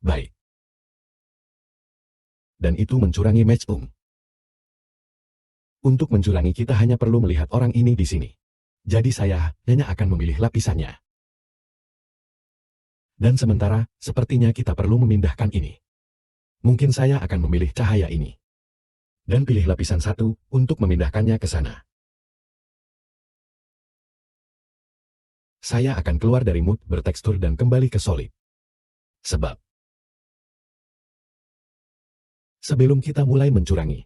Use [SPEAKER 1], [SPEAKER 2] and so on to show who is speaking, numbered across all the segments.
[SPEAKER 1] Baik. Dan itu mencurangi match. Untuk mencurangi kita hanya perlu melihat orang ini di sini. Jadi saya hanya akan memilih lapisannya. Dan sementara, sepertinya kita perlu memindahkan ini. Mungkin saya akan memilih cahaya ini. Dan pilih lapisan 1 untuk memindahkannya ke sana. Saya akan keluar dari mood bertekstur dan kembali ke solid. Sebab sebelum kita mulai mencurangi,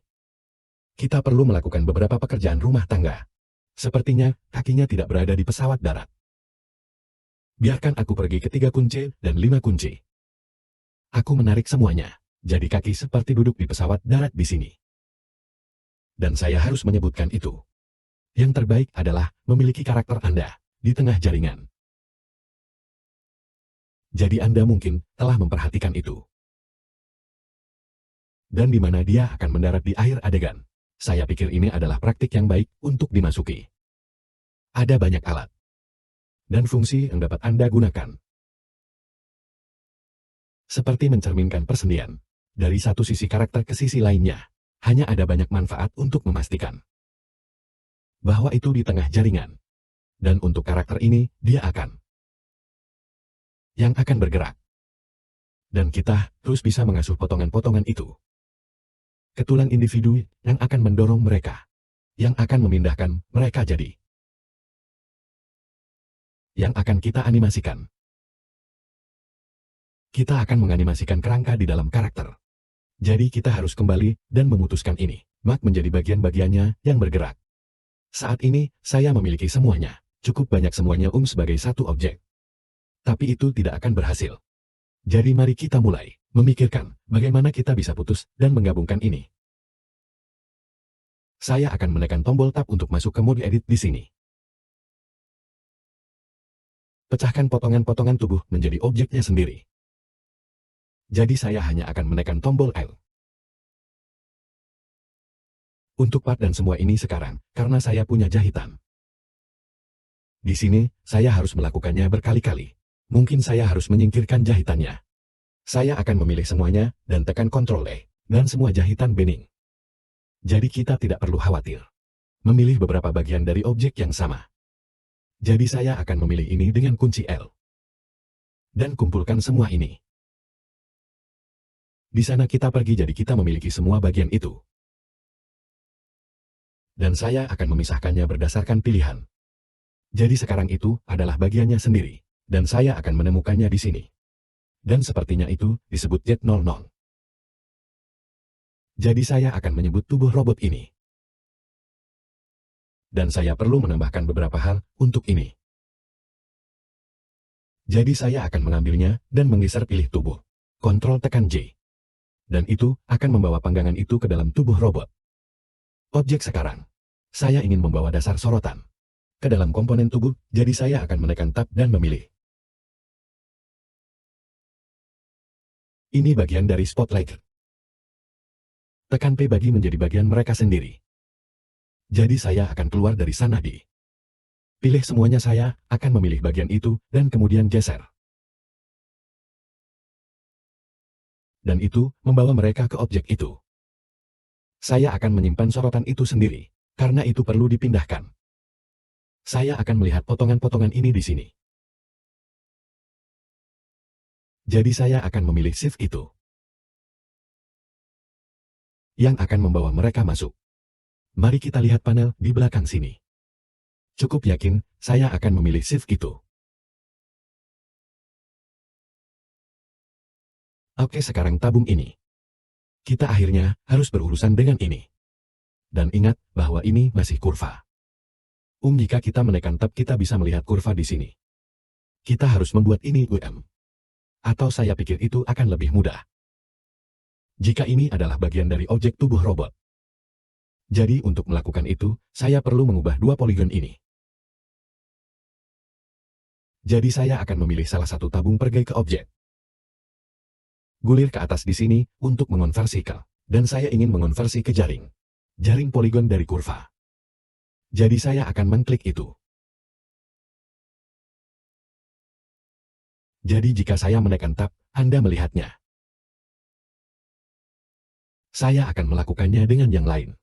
[SPEAKER 1] kita perlu melakukan beberapa pekerjaan rumah tangga. Sepertinya, kakinya tidak berada di pesawat darat. Biarkan aku pergi ke 3 kunci dan 5 kunci. Aku menarik semuanya, jadi kaki seperti duduk di pesawat darat di sini. Dan saya harus menyebutkan itu. Yang terbaik adalah memiliki karakter Anda di tengah jaringan. Jadi Anda mungkin telah memperhatikan itu. Dan di mana dia akan mendarat di akhir adegan. Saya pikir ini adalah praktik yang baik untuk dimasuki. Ada banyak alat dan fungsi yang dapat Anda gunakan. Seperti mencerminkan persendian dari satu sisi karakter ke sisi lainnya. Hanya ada banyak manfaat untuk memastikan bahwa itu di tengah jaringan. Dan untuk karakter ini, dia yang akan bergerak. Dan kita terus bisa mengasuh potongan-potongan itu ke tulang individu yang akan mendorong mereka, yang akan memindahkan mereka jadi, yang akan kita animasikan. Kita akan menganimasikan kerangka di dalam karakter. Jadi kita harus kembali dan memutuskan ini, mak menjadi bagian-bagiannya yang bergerak. Saat ini, saya memiliki semuanya, cukup banyak semuanya sebagai satu objek. Tapi itu tidak akan berhasil. Jadi mari kita mulai memikirkan bagaimana kita bisa putus dan menggabungkan ini. Saya akan menekan tombol tab untuk masuk ke mode edit di sini. Pecahkan potongan-potongan tubuh menjadi objeknya sendiri. Jadi saya hanya akan menekan tombol L. Untuk part dan semua ini sekarang, karena saya punya jahitan. Di sini, saya harus melakukannya berkali-kali. Mungkin saya harus menyingkirkan jahitannya. Saya akan memilih semuanya, dan tekan Ctrl E, dan semua jahitan bening. Jadi kita tidak perlu khawatir memilih beberapa bagian dari objek yang sama. Jadi saya akan memilih ini dengan kunci L. Dan kumpulkan semua ini. Di sana kita pergi jadi kita memiliki semua bagian itu. Dan saya akan memisahkannya berdasarkan pilihan. Jadi sekarang itu adalah bagiannya sendiri. Dan saya akan menemukannya di sini. Dan sepertinya itu disebut Z00. Jadi saya akan menyebut tubuh robot ini. Dan saya perlu menambahkan beberapa hal untuk ini. Jadi saya akan mengambilnya dan menggeser pilih tubuh. Ctrl tekan J. Dan itu akan membawa panggangan itu ke dalam tubuh robot. Objek sekarang. Saya ingin membawa dasar sorotan ke dalam komponen tubuh, jadi saya akan menekan tab dan memilih. Ini bagian dari spotlight. Tekan P bagi menjadi bagian mereka sendiri. Jadi saya akan keluar dari sana di. Pilih semuanya saya akan memilih bagian itu dan kemudian geser. Dan itu membawa mereka ke objek itu. Saya akan menyimpan sorotan itu sendiri, karena itu perlu dipindahkan. Saya akan melihat potongan-potongan ini di sini. Jadi saya akan memilih shift itu. Yang akan membawa mereka masuk. Mari kita lihat panel di belakang sini. Cukup yakin, saya akan memilih shift itu. Oke, sekarang tabung ini. Kita akhirnya harus berurusan dengan ini. Dan ingat bahwa ini masih kurva. Jika kita menekan tab kita bisa melihat kurva di sini. Kita harus membuat ini Atau saya pikir itu akan lebih mudah. Jika ini adalah bagian dari objek tubuh robot. Jadi untuk melakukan itu, saya perlu mengubah dua poligon ini. Jadi saya akan memilih salah satu tabung pergi ke objek. Gulir ke atas di sini untuk mengonversi ke. Dan saya ingin mengonversi ke jaring. Jaring poligon dari kurva. Jadi saya akan mengklik itu. Jadi jika saya menekan tab, Anda melihatnya. Saya akan melakukannya dengan yang lain.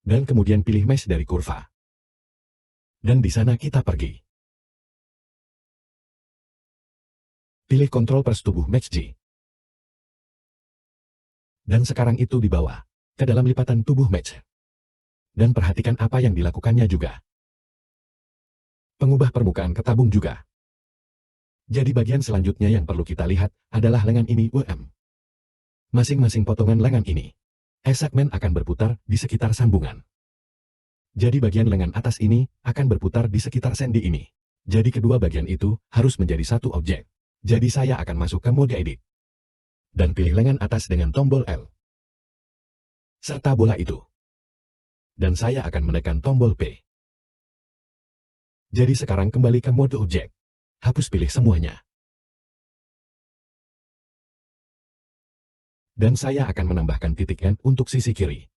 [SPEAKER 1] Dan kemudian pilih mesh dari kurva. Dan di sana kita pergi. Pilih kontrol persetubuh Match G. Dan sekarang itu di bawah, ke dalam lipatan tubuh match. Dan perhatikan apa yang dilakukannya juga. Pengubah permukaan ke tabung juga. Jadi bagian selanjutnya yang perlu kita lihat adalah lengan ini WM. Masing-masing potongan lengan ini, segmen akan berputar di sekitar sambungan. Jadi bagian lengan atas ini akan berputar di sekitar sendi ini. Jadi kedua bagian itu harus menjadi satu objek. Jadi saya akan masuk ke mode edit. Dan pilih lengan atas dengan tombol L. Serta bola itu. Dan saya akan menekan tombol P. Jadi sekarang kembali ke mode objek. Hapus pilih semuanya. Dan saya akan menambahkan titik N untuk sisi kiri.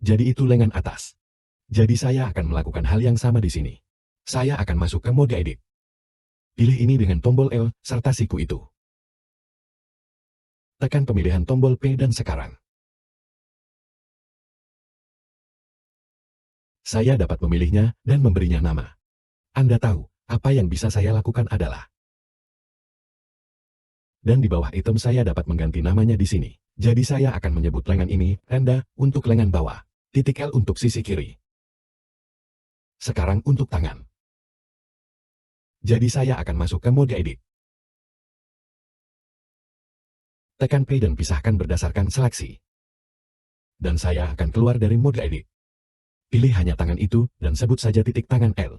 [SPEAKER 1] Jadi itu lengan atas. Jadi saya akan melakukan hal yang sama di sini. Saya akan masuk ke mode edit. Pilih ini dengan tombol L serta siku itu. Tekan pemilihan tombol P dan sekarang. Saya dapat memilihnya dan memberinya nama. Anda tahu, apa yang bisa saya lakukan adalah. Dan di bawah item saya dapat mengganti namanya di sini. Jadi saya akan menyebut lengan ini, Anda, untuk lengan bawah. Titik L untuk sisi kiri. Sekarang untuk tangan. Jadi saya akan masuk ke mode edit. Tekan P dan pisahkan berdasarkan seleksi. Dan saya akan keluar dari mode edit. Pilih hanya tangan itu dan sebut saja titik tangan L.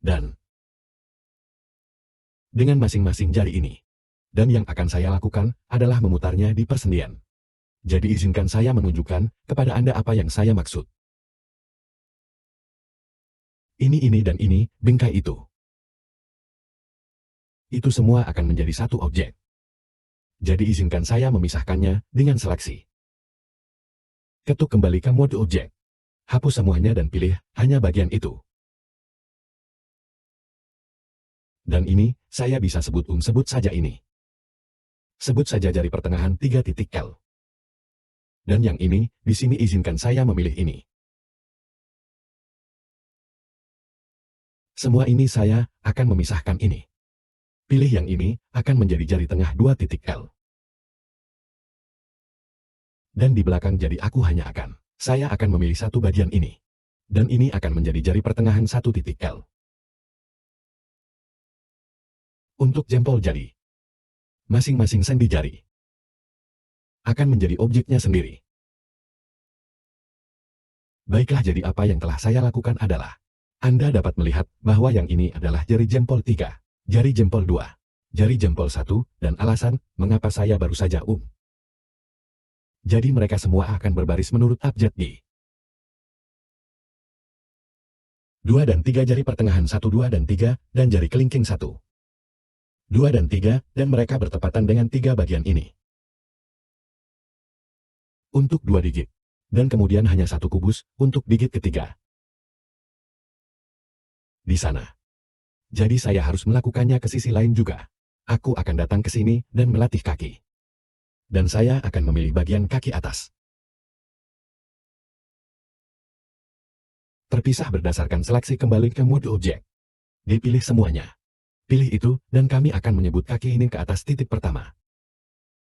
[SPEAKER 1] Dan dengan masing-masing jari ini. Dan yang akan saya lakukan adalah memutarnya di persendian. Jadi izinkan saya menunjukkan kepada Anda apa yang saya maksud. Ini dan ini, bingkai itu. Itu semua akan menjadi satu objek. Jadi izinkan saya memisahkannya dengan seleksi. Ketuk kembali ke mode objek. Hapus semuanya dan pilih hanya bagian itu. Dan ini, saya bisa sebut saja ini. Sebut saja jari pertengahan 3 titik L. Dan yang ini, di sini izinkan saya memilih ini. Semua ini saya akan memisahkan ini. Pilih yang ini, akan menjadi jari tengah 2 titik L. Dan di belakang jadi aku hanya akan. Saya akan memilih satu bagian ini. Dan ini akan menjadi jari pertengahan 1 titik L. Untuk jempol jari. Masing-masing sendi jari akan menjadi objeknya sendiri. Baiklah, jadi apa yang telah saya lakukan adalah, Anda dapat melihat bahwa yang ini adalah jari jempol 3, jari jempol 2, jari jempol 1, dan alasan mengapa saya baru saja Jadi mereka semua akan berbaris menurut abjad G. 2 dan 3 jari pertengahan 1, 2 dan 3, dan jari kelingking 1. 2 dan 3, dan mereka bertepatan dengan 3 bagian ini. Untuk 2 digit. Dan kemudian hanya 1 kubus untuk digit ketiga. Di sana. Jadi saya harus melakukannya ke sisi lain juga. Aku akan datang ke sini dan melatih kaki. Dan saya akan memilih bagian kaki atas. Terpisah berdasarkan seleksi kembali ke mode objek. Dipilih semuanya. Pilih itu, dan kami akan menyebut kaki ini ke atas titik pertama.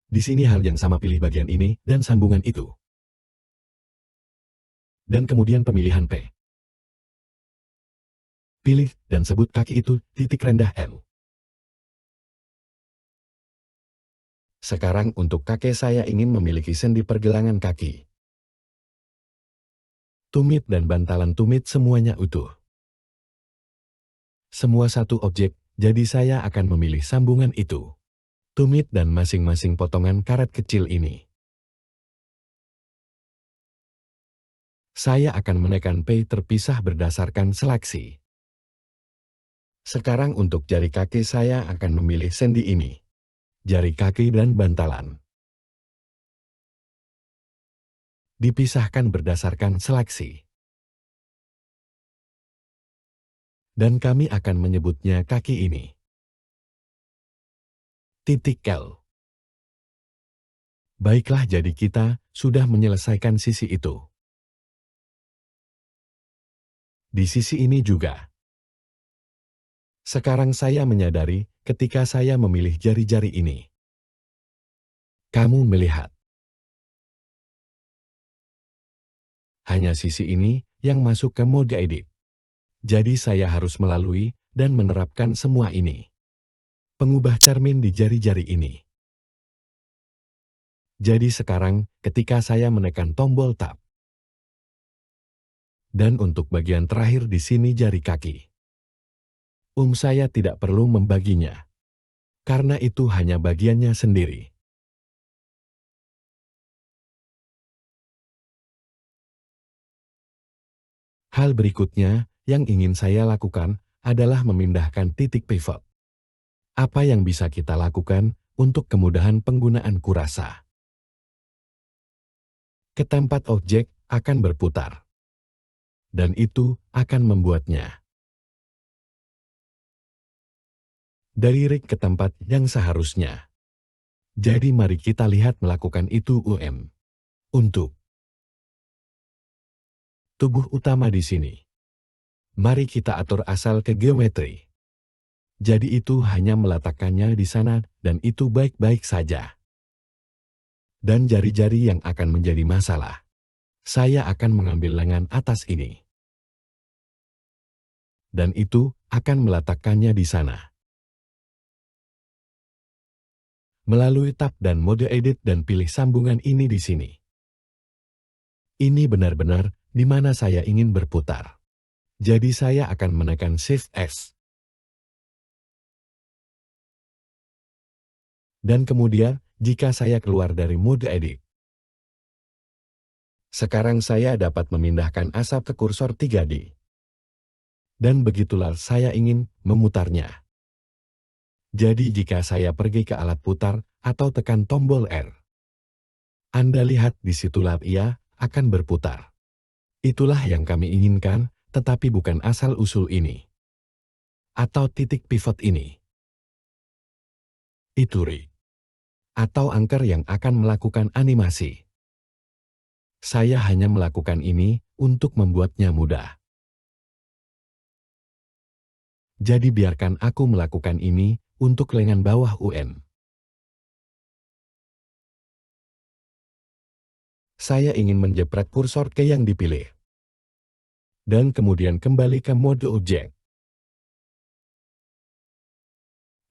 [SPEAKER 1] Di sini hal yang sama, pilih bagian ini, dan sambungan itu. Dan kemudian pemilihan P. Pilih, dan sebut kaki itu, titik rendah L. Sekarang untuk kaki saya ingin memiliki sendi pergelangan kaki. Tumit dan bantalan tumit semuanya utuh. Semua satu objek. Jadi saya akan memilih sambungan itu. Tumit dan masing-masing potongan karet kecil ini. Saya akan menekan P terpisah berdasarkan seleksi. Sekarang untuk jari kaki saya akan memilih sendi ini. Jari kaki dan bantalan. Dipisahkan berdasarkan seleksi. Dan kami akan menyebutnya kaki ini. Titik L. Baiklah, jadi kita sudah menyelesaikan sisi itu. Di sisi ini juga. Sekarang saya menyadari ketika saya memilih jari-jari ini. Kamu melihat. Hanya sisi ini yang masuk ke mode edit. Jadi saya harus melalui dan menerapkan semua ini. Pengubah cermin di jari-jari ini. Jadi sekarang ketika saya menekan tombol tab. Dan untuk bagian terakhir di sini jari kaki. Saya tidak perlu membaginya. Karena itu hanya bagiannya sendiri. Hal berikutnya yang ingin saya lakukan adalah memindahkan titik pivot. Apa yang bisa kita lakukan untuk kemudahan penggunaan kurasa? Ke tempat objek akan berputar. Dan itu akan membuatnya dari rig ke tempat yang seharusnya. Jadi mari kita lihat melakukan itu untuk tubuh utama di sini. Mari kita atur asal ke geometri. Jadi itu hanya meletakkannya di sana dan itu baik-baik saja. Dan jari-jari yang akan menjadi masalah. Saya akan mengambil lengan atas ini. Dan itu akan meletakkannya di sana. Melalui tab dan mode edit dan pilih sambungan ini di sini. Ini benar-benar di mana saya ingin berputar. Jadi saya akan menekan Shift S. Dan kemudian, jika saya keluar dari mode edit. Sekarang saya dapat memindahkan asap ke kursor 3D. Dan begitulah saya ingin memutarnya. Jadi jika saya pergi ke alat putar atau tekan tombol R. Anda lihat disitulah ia akan berputar. Itulah yang kami inginkan, tetapi bukan asal-usul ini. Atau titik pivot ini. Itu rig. Atau anchor yang akan melakukan animasi. Saya hanya melakukan ini untuk membuatnya mudah. Jadi biarkan aku melakukan ini untuk lengan bawah Saya ingin menjepret kursor ke yang dipilih. Dan kemudian kembali ke mode objek.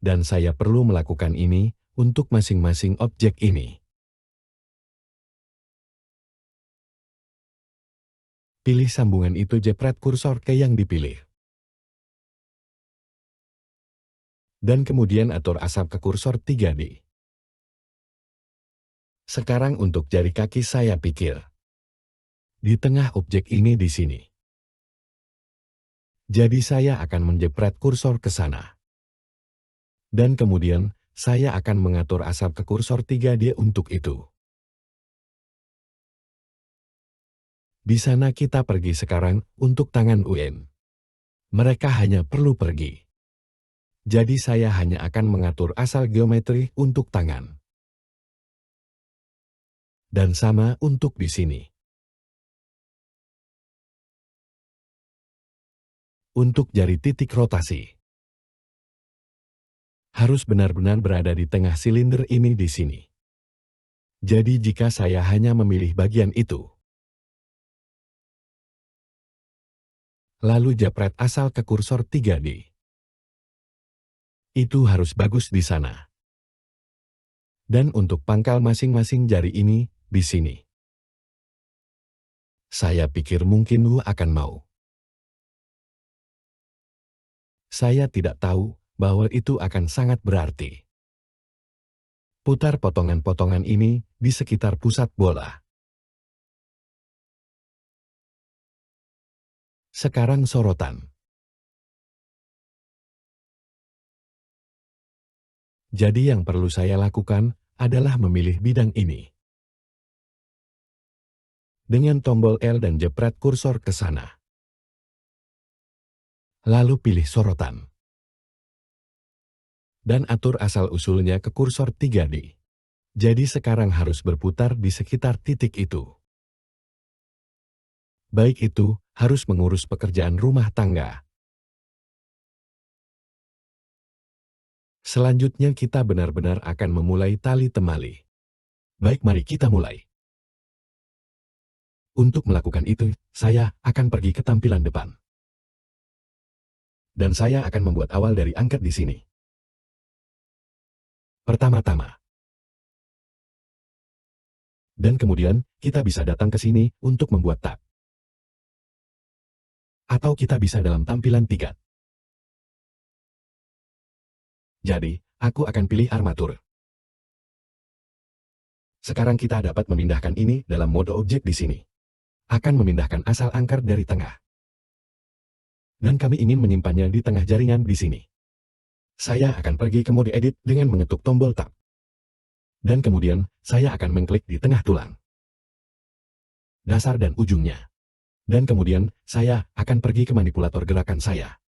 [SPEAKER 1] Dan saya perlu melakukan ini untuk masing-masing objek ini. Pilih sambungan itu, jepret kursor ke yang dipilih. Dan kemudian atur asap ke kursor 3D. Sekarang untuk jari kaki saya pikir. Di tengah objek ini di sini. Jadi saya akan menjepret kursor ke sana. Dan kemudian saya akan mengatur asap ke kursor 3D untuk itu. Di sana kita pergi sekarang untuk tangan Mereka hanya perlu pergi. Jadi saya hanya akan mengatur asal geometri untuk tangan. Dan sama untuk di sini. Untuk jari titik rotasi. Harus benar-benar berada di tengah silinder ini di sini. Jadi jika saya hanya memilih bagian itu. Lalu jepret asal ke kursor 3D. Itu harus bagus di sana. Dan untuk pangkal masing-masing jari ini, di sini. Saya pikir mungkin lu akan mau. Saya tidak tahu bahwa itu akan sangat berarti. Putar potongan-potongan ini di sekitar pusat bola. Sekarang sorotan. Jadi yang perlu saya lakukan adalah memilih bidang ini. Dengan tombol L dan jepret kursor ke sana. Lalu pilih sorotan. Dan atur asal-usulnya ke kursor 3D. Jadi sekarang harus berputar di sekitar titik itu. Baik itu, harus mengurus pekerjaan rumah tangga. Selanjutnya kita benar-benar akan memulai tali temali. Baik, mari kita mulai. Untuk melakukan itu, saya akan pergi ke tampilan depan. Dan saya akan membuat awal dari angker di sini. Pertama-tama. Dan kemudian, kita bisa datang ke sini untuk membuat tab. Atau kita bisa dalam tampilan 3. Jadi, aku akan pilih armatur. Sekarang kita dapat memindahkan ini dalam mode objek di sini. Akan memindahkan asal angker dari tengah. Dan kami ingin menyimpannya di tengah jaringan di sini. Saya akan pergi ke mode edit dengan mengetuk tombol tab. Dan kemudian, saya akan mengklik di tengah tulang. Dasar dan ujungnya. Dan kemudian, saya akan pergi ke manipulator gerakan saya.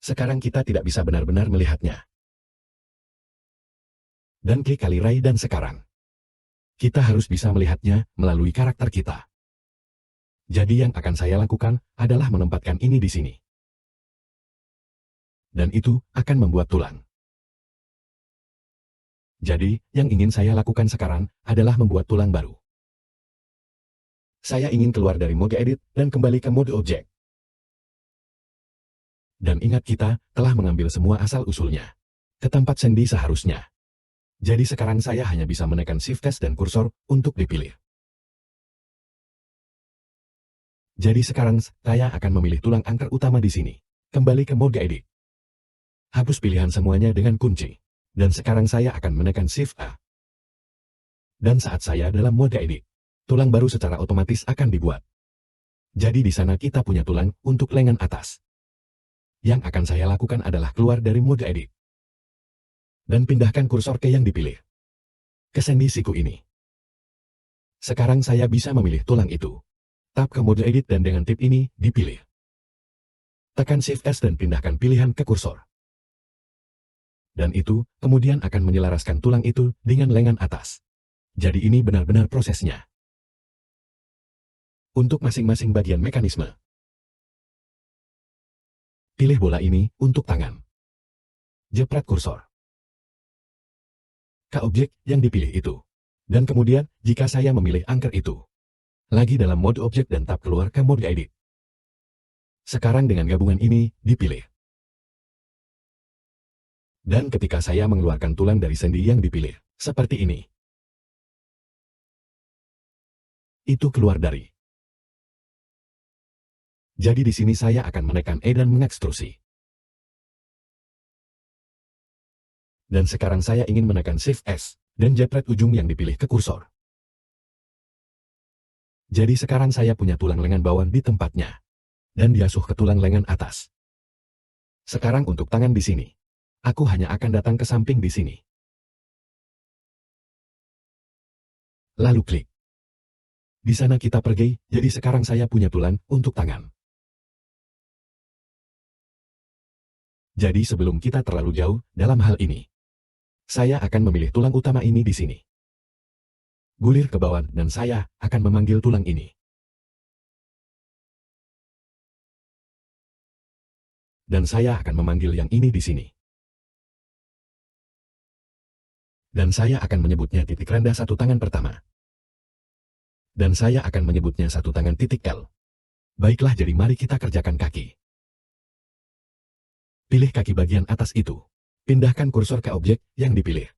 [SPEAKER 1] Sekarang kita tidak bisa benar-benar melihatnya. Dan klik kali ray dan sekarang. Kita harus bisa melihatnya melalui karakter kita. Jadi yang akan saya lakukan adalah menempatkan ini di sini. Dan itu akan membuat tulang. Jadi, yang ingin saya lakukan sekarang adalah membuat tulang baru. Saya ingin keluar dari mode edit dan kembali ke mode objek. Dan ingat kita telah mengambil semua asal-usulnya ke tempat sendi seharusnya. Jadi sekarang saya hanya bisa menekan Shift S dan kursor untuk dipilih. Jadi sekarang saya akan memilih tulang angker utama di sini. Kembali ke mode edit. Hapus pilihan semuanya dengan kunci. Dan sekarang saya akan menekan Shift A. Dan saat saya dalam mode edit, tulang baru secara otomatis akan dibuat. Jadi di sana kita punya tulang untuk lengan atas. Yang akan saya lakukan adalah keluar dari mode edit. Dan pindahkan kursor ke yang dipilih. Ke sendi siku ini. Sekarang saya bisa memilih tulang itu. Tap ke mode edit dan dengan tip ini dipilih. Tekan Shift S dan pindahkan pilihan ke kursor. Dan itu kemudian akan menyelaraskan tulang itu dengan lengan atas. Jadi ini benar-benar prosesnya. Untuk masing-masing bagian mekanisme. Pilih bola ini untuk tangan. Jepret kursor ke objek yang dipilih itu. Dan kemudian, jika saya memilih angker itu, lagi dalam mode objek dan tab keluar ke mode edit. Sekarang dengan gabungan ini, dipilih. Dan ketika saya mengeluarkan tulang dari sendi yang dipilih, seperti ini. Itu keluar dari. Jadi di sini saya akan menekan E dan mengekstrusi. Dan sekarang saya ingin menekan Shift S, dan jepret ujung yang dipilih ke kursor. Jadi sekarang saya punya tulang lengan bawah di tempatnya. Dan diasuh ke tulang lengan atas. Sekarang untuk tangan di sini. Aku hanya akan datang ke samping di sini. Lalu klik. Di sana kita pergi, jadi sekarang saya punya tulang untuk tangan. Jadi sebelum kita terlalu jauh dalam hal ini, saya akan memilih tulang utama ini di sini. Gulir ke bawah dan saya akan memanggil tulang ini. Dan saya akan memanggil yang ini di sini. Dan saya akan menyebutnya titik rendah satu tangan pertama. Dan saya akan menyebutnya satu tangan titik L. Baiklah, jadi mari kita kerjakan kaki. Pilih kaki bagian atas itu. Pindahkan kursor ke objek yang dipilih.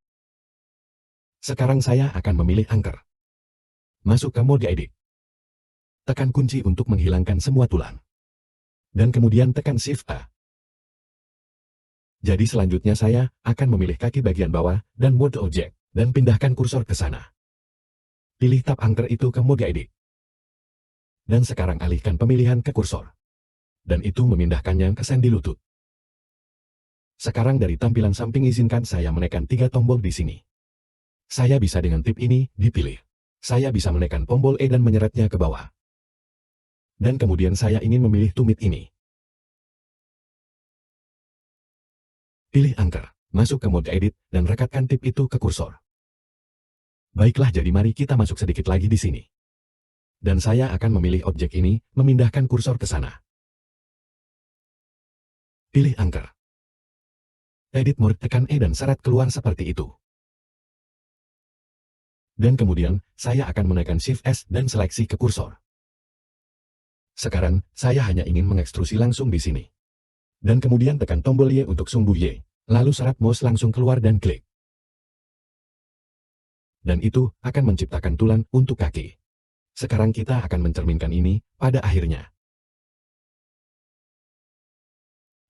[SPEAKER 1] Sekarang saya akan memilih angker. Masuk ke mode edit. Tekan kunci untuk menghilangkan semua tulang. Dan kemudian tekan Shift A. Jadi selanjutnya saya akan memilih kaki bagian bawah dan mode objek, dan pindahkan kursor ke sana. Pilih tab angker itu ke mode edit. Dan sekarang alihkan pemilihan ke kursor. Dan itu memindahkannya ke sendi lutut. Sekarang dari tampilan samping izinkan saya menekan 3 tombol di sini. Saya bisa dengan tip ini dipilih. Saya bisa menekan tombol E dan menyeretnya ke bawah. Dan kemudian saya ingin memilih tumit ini. Pilih angker. Masuk ke mode edit, dan rekatkan tip itu ke kursor. Baiklah, jadi mari kita masuk sedikit lagi di sini. Dan saya akan memilih objek ini, memindahkan kursor ke sana. Pilih anchor. Edit mode, tekan E dan seret keluar seperti itu. Dan kemudian, saya akan menekan Shift S dan seleksi ke kursor. Sekarang, saya hanya ingin mengekstrusi langsung di sini. Dan kemudian tekan tombol Y untuk sumbu Y. Lalu seret mouse langsung keluar dan klik. Dan itu akan menciptakan tulang untuk kaki. Sekarang kita akan mencerminkan ini pada akhirnya.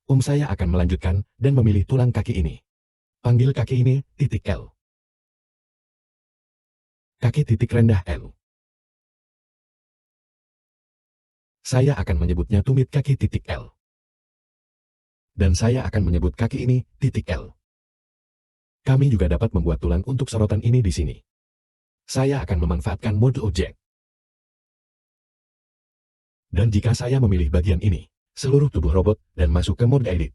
[SPEAKER 1] Saya akan melanjutkan dan memilih tulang kaki ini. Panggil kaki ini titik L. Kaki titik rendah L. Saya akan menyebutnya tumit kaki titik L. Dan saya akan menyebut kaki ini titik L. Kami juga dapat membuat tulang untuk sorotan ini di sini. Saya akan memanfaatkan mode objek. Dan jika saya memilih bagian ini, seluruh tubuh robot, dan masuk ke mode edit,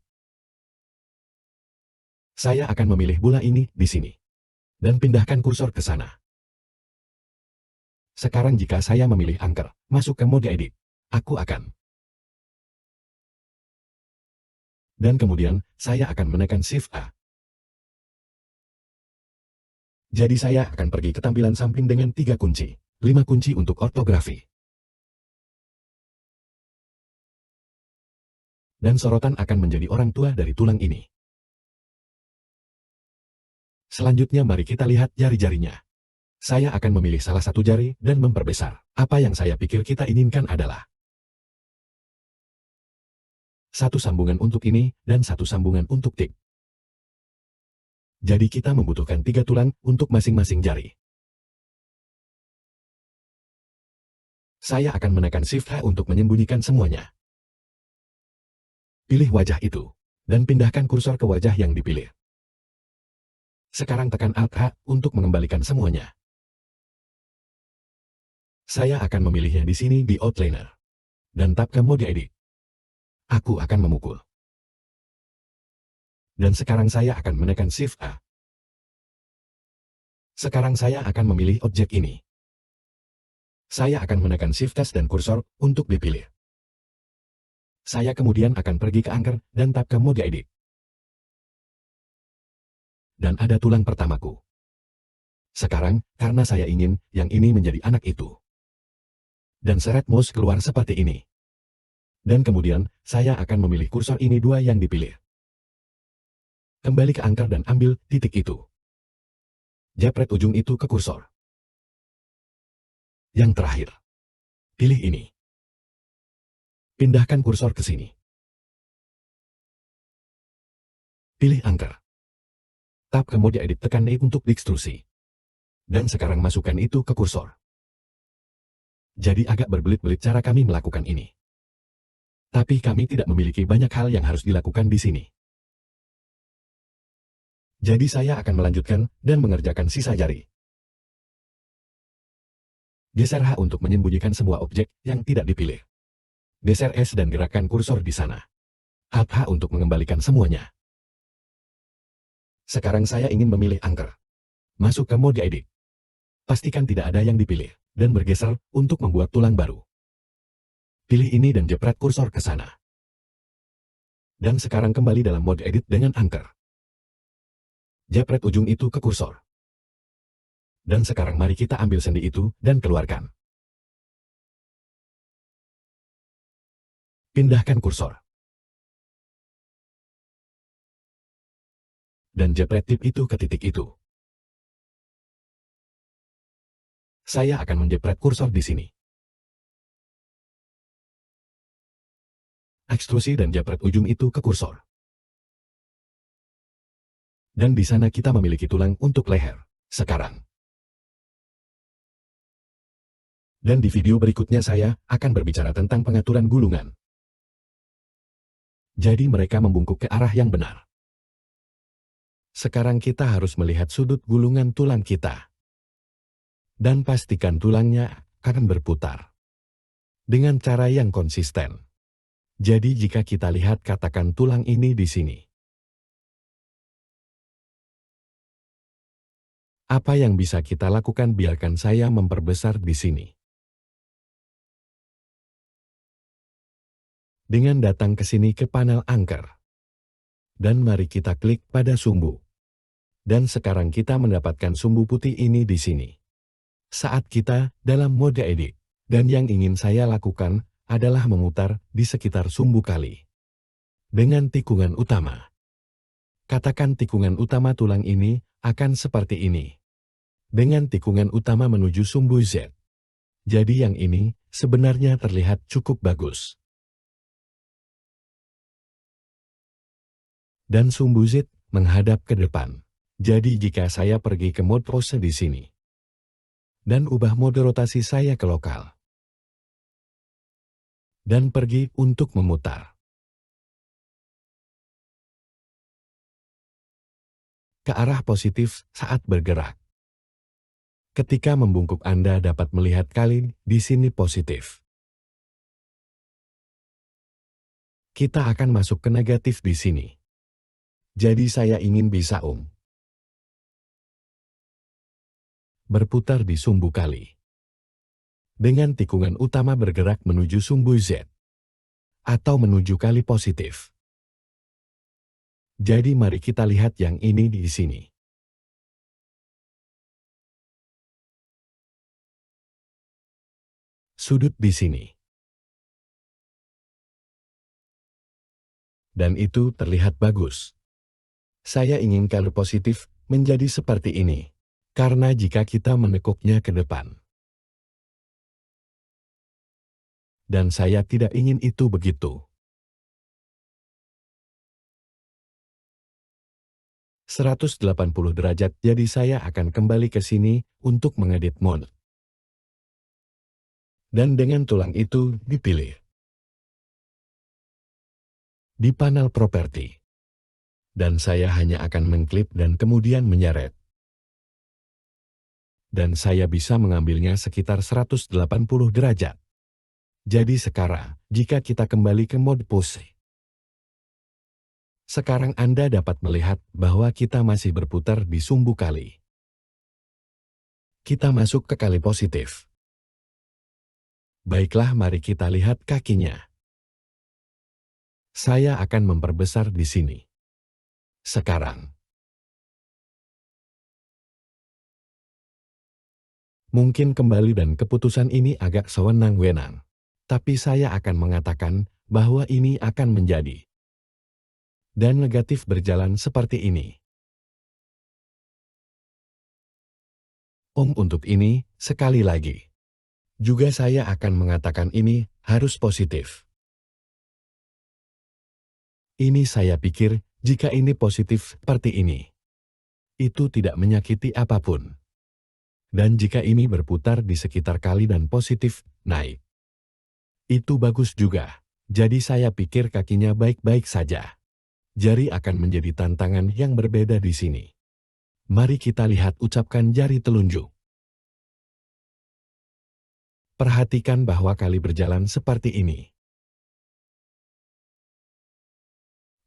[SPEAKER 1] saya akan memilih bola ini di sini. Dan pindahkan kursor ke sana. Sekarang jika saya memilih anchor, masuk ke mode edit, aku akan. Dan kemudian, saya akan menekan Shift A. Jadi saya akan pergi ke tampilan samping dengan 3 kunci. 5 kunci untuk ortografi. Dan sorotan akan menjadi orang tua dari tulang ini. Selanjutnya mari kita lihat jari-jarinya. Saya akan memilih salah satu jari dan memperbesar. Apa yang saya pikir kita inginkan adalah satu sambungan untuk ini dan satu sambungan untuk tip. Jadi kita membutuhkan 3 tulang untuk masing-masing jari. Saya akan menekan Shift H untuk menyembunyikan semuanya. Pilih wajah itu, dan pindahkan kursor ke wajah yang dipilih. Sekarang tekan Alt H untuk mengembalikan semuanya. Saya akan memilihnya di sini di Outliner. Dan tap ke mode edit. Aku akan memukul. Dan sekarang saya akan menekan Shift A. Sekarang saya akan memilih objek ini. Saya akan menekan Shift S dan kursor untuk dipilih. Saya kemudian akan pergi ke anchor dan tap ke mode edit. Dan ada tulang pertamaku. Sekarang, karena saya ingin yang ini menjadi anak itu. Dan seret mouse keluar seperti ini. Dan kemudian, saya akan memilih kursor ini 2 yang dipilih. Kembali ke anchor dan ambil titik itu. Jepret ujung itu ke kursor. Yang terakhir. Pilih ini. Pindahkan kursor ke sini. Pilih anchor. Tap ke mode edit, tekan E untuk diekstrusi. Dan sekarang masukkan itu ke kursor. Jadi agak berbelit-belit cara kami melakukan ini. Tapi kami tidak memiliki banyak hal yang harus dilakukan di sini. Jadi saya akan melanjutkan dan mengerjakan sisa jari. Geser H untuk menyembunyikan semua objek yang tidak dipilih. Geser S dan gerakkan kursor di sana. Alt H untuk mengembalikan semuanya. Sekarang saya ingin memilih anchor. Masuk ke mode edit. Pastikan tidak ada yang dipilih, dan bergeser untuk membuat tulang baru. Pilih ini dan jepret kursor ke sana. Dan sekarang kembali dalam mode edit dengan anchor. Jepret ujung itu ke kursor. Dan sekarang mari kita ambil sendi itu dan keluarkan. Pindahkan kursor. Dan jepret tip itu ke titik itu. Saya akan menjepret kursor di sini. Ekstrusi dan jepret ujung itu ke kursor. Dan di sana kita memiliki tulang untuk leher. Sekarang. Dan di video berikutnya saya akan berbicara tentang pengaturan gulungan. Jadi mereka membungkuk ke arah yang benar. Sekarang kita harus melihat sudut gulungan tulang kita. Dan pastikan tulangnya akan berputar. Dengan cara yang konsisten. Jadi jika kita lihat katakan tulang ini di sini. Apa yang bisa kita lakukan? Biarkan saya memperbesar di sini. Dengan datang ke sini ke panel anchor. Dan mari kita klik pada sumbu. Dan sekarang kita mendapatkan sumbu putih ini di sini. Saat kita dalam mode edit. Dan yang ingin saya lakukan adalah memutar di sekitar sumbu kali. Dengan tikungan utama. Katakan tikungan utama tulang ini akan seperti ini. Dengan tikungan utama menuju sumbu Z. Jadi yang ini sebenarnya terlihat cukup bagus. Dan sumbu Z menghadap ke depan. Jadi jika saya pergi ke mode pose di sini. Dan ubah mode rotasi saya ke lokal. Dan pergi untuk memutar. Ke arah positif saat bergerak. Ketika membungkuk Anda dapat melihat kali di sini positif. Kita akan masuk ke negatif di sini. Jadi saya ingin bisa berputar di sumbu kali. Dengan tikungan utama bergerak menuju sumbu Z. Atau menuju kali positif. Jadi mari kita lihat yang ini di sini. Sudut di sini. Dan itu terlihat bagus. Saya ingin kali positif menjadi seperti ini. Karena jika kita menekuknya ke depan. Dan saya tidak ingin itu begitu. 180 derajat, jadi saya akan kembali ke sini untuk mengedit mode. Dan dengan tulang itu dipilih. Di panel properti. Dan saya hanya akan mengklip dan kemudian menyeret. Dan saya bisa mengambilnya sekitar 180 derajat. Jadi sekarang, jika kita kembali ke mode pose. Sekarang Anda dapat melihat bahwa kita masih berputar di sumbu kali. Kita masuk ke kali positif. Baiklah, mari kita lihat kakinya. Saya akan memperbesar di sini. Sekarang. Mungkin kembali dan keputusan ini agak sewenang-wenang. Tapi saya akan mengatakan bahwa ini akan menjadi. Dan negatif berjalan seperti ini. Untuk ini, sekali lagi. Juga saya akan mengatakan ini harus positif. Ini saya pikir, jika ini positif seperti ini. Itu tidak menyakiti apapun. Dan jika ini berputar di sekitar kali dan positif, naik. Itu bagus juga. Jadi saya pikir kakinya baik-baik saja. Jari akan menjadi tantangan yang berbeda di sini. Mari kita lihat ucapkan jari telunjuk. Perhatikan bahwa kali berjalan seperti ini.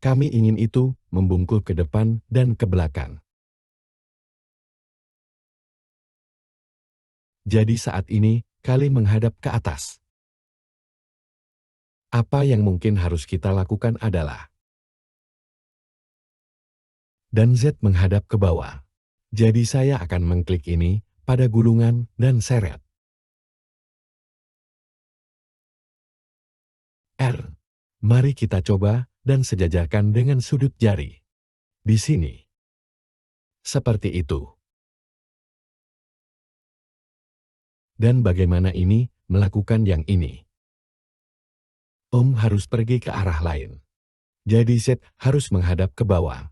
[SPEAKER 1] Kami ingin itu membungkuk ke depan dan ke belakang. Jadi saat ini, kali menghadap ke atas. Apa yang mungkin harus kita lakukan adalah dan Z menghadap ke bawah. Jadi saya akan mengklik ini pada gulungan dan seret. R. Mari kita coba dan sejajarkan dengan sudut jari. Di sini. Seperti itu. Dan bagaimana ini melakukan yang ini? Harus pergi ke arah lain. Jadi Z harus menghadap ke bawah.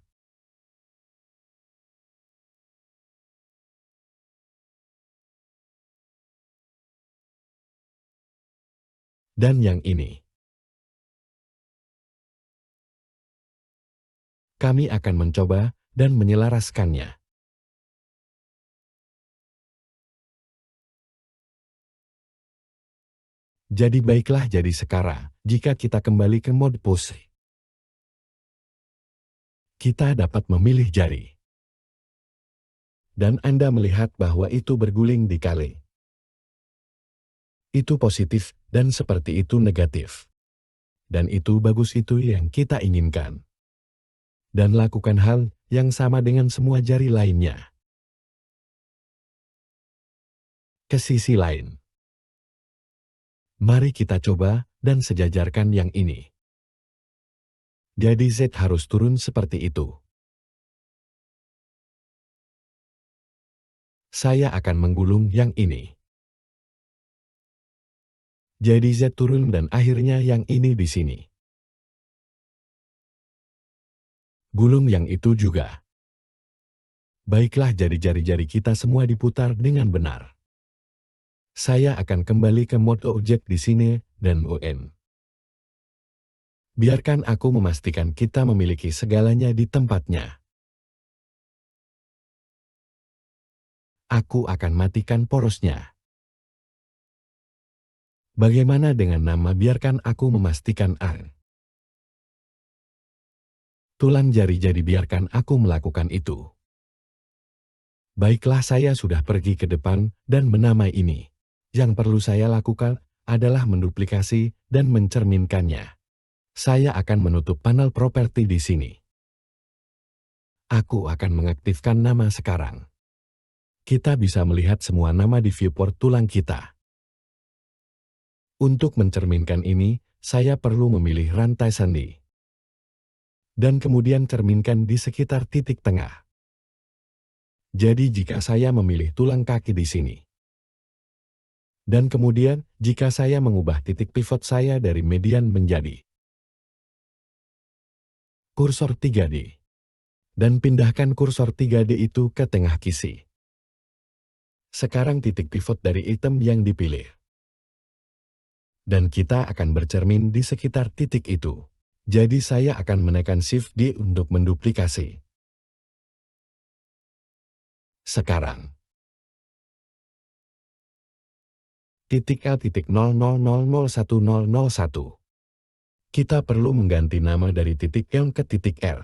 [SPEAKER 1] Dan yang ini. Kami akan mencoba dan menyelaraskannya. Jadi baiklah, jadi sekarang, jika kita kembali ke mode pose. Kita dapat memilih jari. Dan Anda melihat bahwa itu berguling di kali. Itu positif, dan seperti itu negatif. Dan itu bagus, itu yang kita inginkan. Dan lakukan hal yang sama dengan semua jari lainnya. Ke sisi lain. Mari kita coba dan sejajarkan yang ini. Jadi Z harus turun seperti itu. Saya akan menggulung yang ini. Jadi Z turun dan akhirnya yang ini di sini. Gulung yang itu juga. Baiklah, jadi jari-jari kita semua diputar dengan benar. Saya akan kembali ke mode objek di sini dan UN. Biarkan aku memastikan kita memiliki segalanya di tempatnya. Aku akan matikan porosnya. Bagaimana dengan nama? Biarkan aku memastikan tulang jari, jadi biarkan aku melakukan itu. Baiklah, saya sudah pergi ke depan dan menamai ini. Yang perlu saya lakukan adalah menduplikasi dan mencerminkannya. Saya akan menutup panel properti di sini. Aku akan mengaktifkan nama sekarang. Kita bisa melihat semua nama di viewport tulang kita. Untuk mencerminkan ini, saya perlu memilih rantai sandi. Dan kemudian cerminkan di sekitar titik tengah. Jadi jika saya memilih tulang kaki di sini. Dan kemudian, jika saya mengubah titik pivot saya dari median menjadi kursor 3D. Dan pindahkan kursor 3D itu ke tengah kisi. Sekarang titik pivot dari item yang dipilih. Dan kita akan bercermin di sekitar titik itu. Jadi saya akan menekan Shift D untuk menduplikasi. Sekarang. Titik L titik 00001001. Kita perlu mengganti nama dari titik L ke titik R.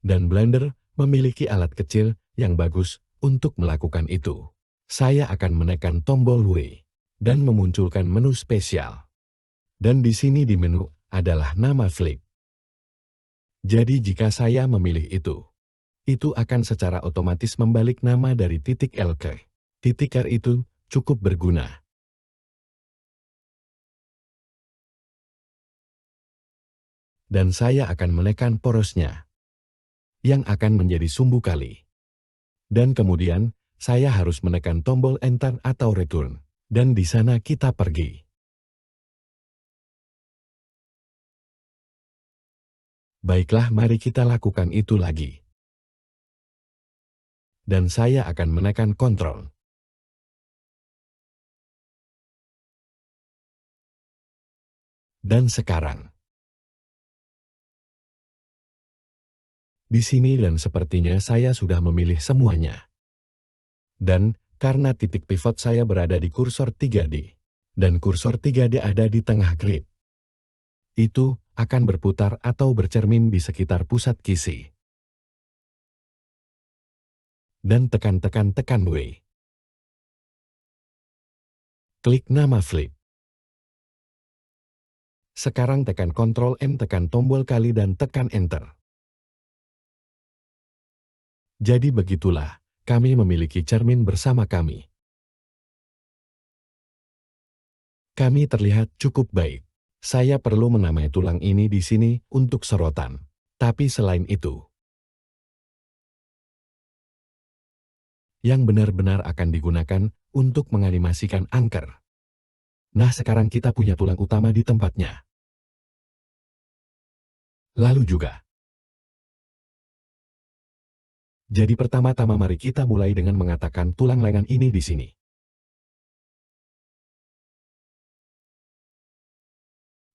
[SPEAKER 1] Dan Blender memiliki alat kecil yang bagus untuk melakukan itu. Saya akan menekan tombol W dan memunculkan menu spesial. Dan di sini di menu adalah nama flip. Jadi jika saya memilih itu akan secara otomatis membalik nama dari titik L ke titik R. Itu cukup berguna. Dan saya akan menekan porosnya, yang akan menjadi sumbu kali. Dan kemudian, saya harus menekan tombol Enter atau Return. Dan di sana kita pergi. Baiklah, mari kita lakukan itu lagi. Dan saya akan menekan Ctrl. Dan sekarang. Di sini dan sepertinya saya sudah memilih semuanya. Dan, karena titik pivot saya berada di kursor 3D, dan kursor 3D ada di tengah grid, itu akan berputar atau bercermin di sekitar pusat kisi. Dan tekan W. Klik nama flip. Sekarang tekan Ctrl M, tekan tombol kali dan tekan Enter. Jadi begitulah, kami memiliki cermin bersama kami. Kami terlihat cukup baik. Saya perlu menamai tulang ini di sini untuk sorotan. Tapi selain itu, yang benar-benar akan digunakan untuk menganimasikan angker. Nah, sekarang kita punya tulang utama di tempatnya. Lalu juga. Jadi pertama-tama mari kita mulai dengan mengatakan tulang lengan ini di sini.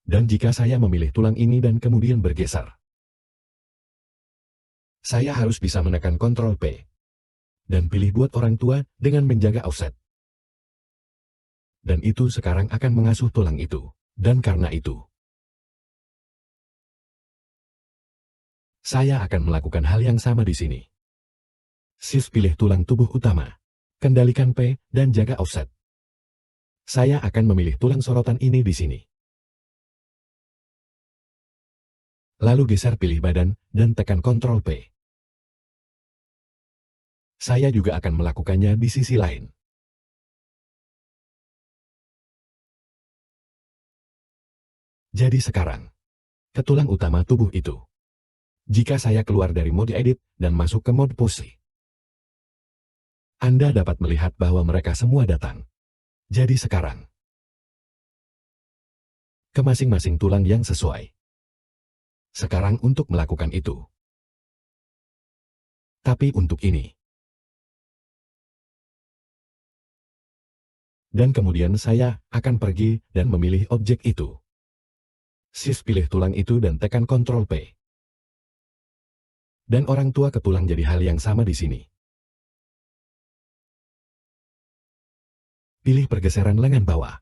[SPEAKER 1] Dan jika saya memilih tulang ini dan kemudian bergeser, saya harus bisa menekan Ctrl P. Dan pilih buat orang tua dengan menjaga offset. Dan itu sekarang akan mengasuh tulang itu. Dan karena itu, saya akan melakukan hal yang sama di sini. Shift pilih tulang tubuh utama. Kendalikan P dan jaga offset. Saya akan memilih tulang sorotan ini di sini. Lalu geser pilih badan dan tekan Ctrl P. Saya juga akan melakukannya di sisi lain. Jadi sekarang, ke tulang utama tubuh itu. Jika saya keluar dari mode edit dan masuk ke mode pose, Anda dapat melihat bahwa mereka semua datang. Jadi sekarang, ke masing-masing tulang yang sesuai. Sekarang untuk melakukan itu. Tapi untuk ini. Dan kemudian saya akan pergi dan memilih objek itu. Shift pilih tulang itu dan tekan Ctrl P. Dan orang tua ke tulang jadi hal yang sama di sini. Pilih pergeseran lengan bawah.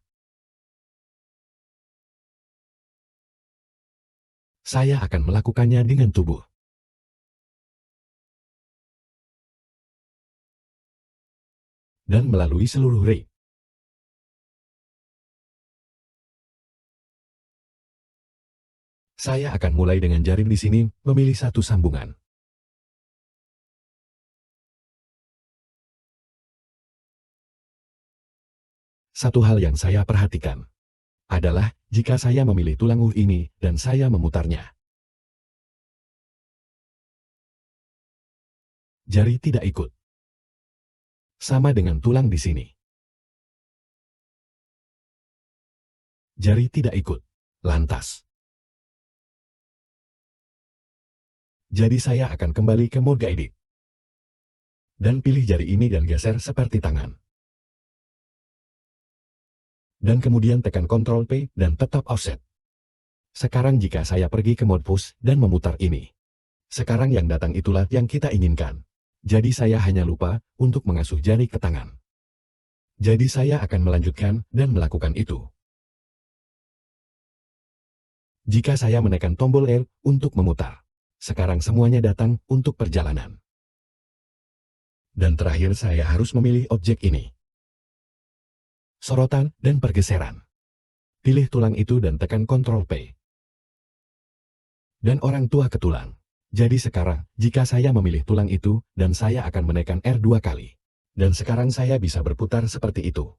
[SPEAKER 1] Saya akan melakukannya dengan tubuh. Dan melalui seluruh ray. Saya akan mulai dengan jari di sini, memilih satu sambungan. Satu hal yang saya perhatikan adalah jika saya memilih tulang ini dan saya memutarnya. Jari tidak ikut. Sama dengan tulang di sini. Jari tidak ikut. Lantas. Jadi saya akan kembali ke mode edit. Dan pilih jari ini dan geser seperti tangan. Dan kemudian tekan Ctrl P dan tetap offset. Sekarang jika saya pergi ke mode push dan memutar ini. Sekarang yang datang itulah yang kita inginkan. Jadi saya hanya lupa untuk mengasuh jari ke tangan. Jadi saya akan melanjutkan dan melakukan itu. Jika saya menekan tombol L untuk memutar. Sekarang semuanya datang untuk perjalanan. Dan terakhir saya harus memilih objek ini. Sorotan dan pergeseran. Pilih tulang itu dan tekan Ctrl P. Dan orang tua ke tulang. Jadi sekarang, jika saya memilih tulang itu, dan saya akan menekan R 2 kali. Dan sekarang saya bisa berputar seperti itu.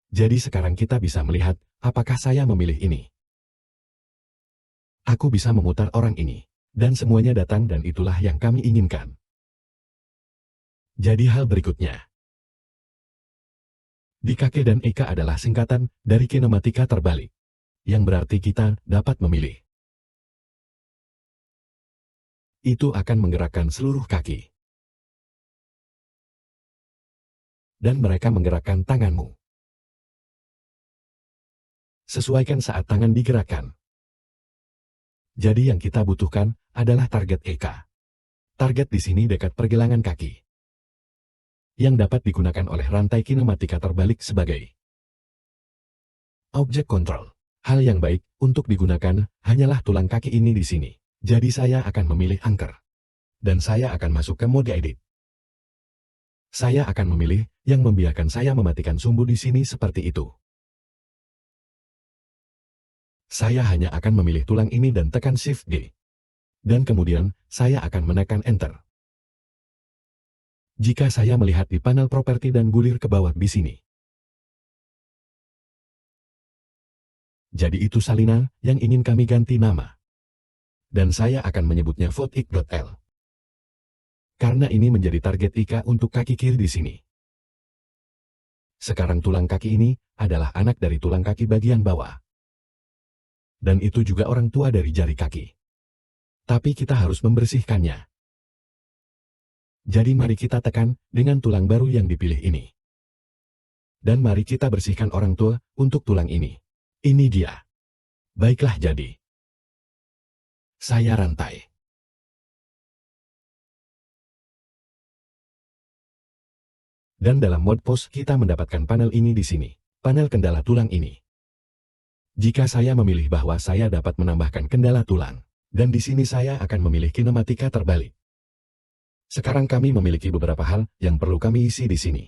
[SPEAKER 1] Jadi sekarang kita bisa melihat, apakah saya memilih ini. Aku bisa memutar orang ini. Dan semuanya datang dan itulah yang kami inginkan. Jadi hal berikutnya. Di KK dan EK adalah singkatan dari kinematika terbalik. Yang berarti kita dapat memilih. Itu akan menggerakkan seluruh kaki. Dan mereka menggerakkan tanganmu. Sesuaikan saat tangan digerakkan. Jadi yang kita butuhkan adalah target EK. Target di sini dekat pergelangan kaki. Yang dapat digunakan oleh rantai kinematika terbalik sebagai objek kontrol. Hal yang baik untuk digunakan hanyalah tulang kaki ini di sini. Jadi saya akan memilih anchor. Dan saya akan masuk ke mode edit. Saya akan memilih yang membiarkan saya mematikan sumbu di sini seperti itu. Saya hanya akan memilih tulang ini dan tekan Shift D. Dan kemudian, saya akan menekan Enter. Jika saya melihat di panel properti dan gulir ke bawah di sini. Jadi itu salinan yang ingin kami ganti nama. Dan saya akan menyebutnya vote.ik.l. Karena ini menjadi target IK untuk kaki kiri di sini. Sekarang tulang kaki ini adalah anak dari tulang kaki bagian bawah. Dan itu juga orang tua dari jari kaki. Tapi kita harus membersihkannya. Jadi mari kita tekan dengan tulang baru yang dipilih ini. Dan mari kita bersihkan orang tua untuk tulang ini. Ini dia. Baiklah jadi. Saya rantai. Dan dalam mode pose kita mendapatkan panel ini di sini. Panel kendala tulang ini. Jika saya memilih bahwa saya dapat menambahkan kendala tulang, dan di sini saya akan memilih kinematika terbalik. Sekarang kami memiliki beberapa hal yang perlu kami isi di sini.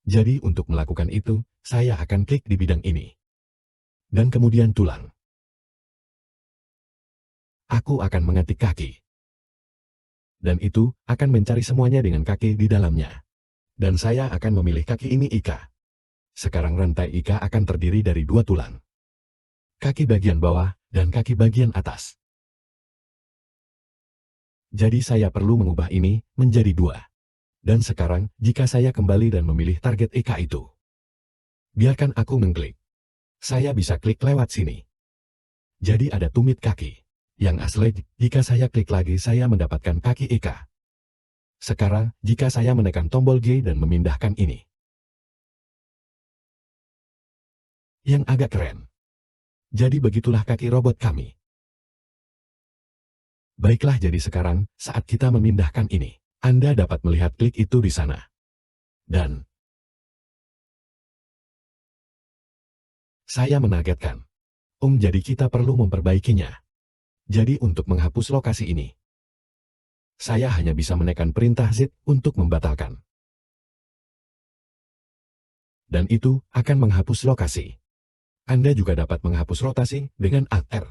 [SPEAKER 1] Jadi untuk melakukan itu, saya akan klik di bidang ini. Dan kemudian tulang. Aku akan mengetik kaki. Dan itu akan mencari semuanya dengan kaki di dalamnya. Dan saya akan memilih kaki ini Ika. Sekarang rantai Ika akan terdiri dari dua tulang. Kaki bagian bawah dan kaki bagian atas. Jadi saya perlu mengubah ini menjadi dua. Dan sekarang, jika saya kembali dan memilih target Ika itu. Biarkan aku mengklik. Saya bisa klik lewat sini. Jadi ada tumit kaki. Yang asli, jika saya klik lagi saya mendapatkan kaki Ika. Sekarang, jika saya menekan tombol G dan memindahkan ini. Yang agak keren. Jadi begitulah kaki robot kami. Baiklah, jadi sekarang, saat kita memindahkan ini, Anda dapat melihat klik itu di sana. Dan saya menargetkan. Jadi kita perlu memperbaikinya. Jadi untuk menghapus lokasi ini, saya hanya bisa menekan perintah Z untuk membatalkan. Dan itu akan menghapus lokasi. Anda juga dapat menghapus rotasi dengan Alt-R.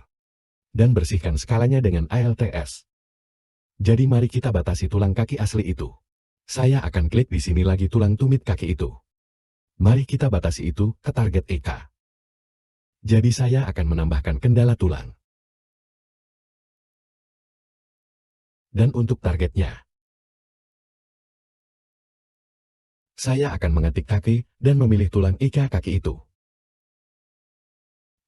[SPEAKER 1] Dan bersihkan skalanya dengan ALTS. Jadi mari kita batasi tulang kaki asli itu. Saya akan klik di sini lagi tulang tumit kaki itu. Mari kita batasi itu ke target EK. Jadi saya akan menambahkan kendala tulang. Dan untuk targetnya, saya akan mengetik kaki dan memilih tulang IK kaki itu.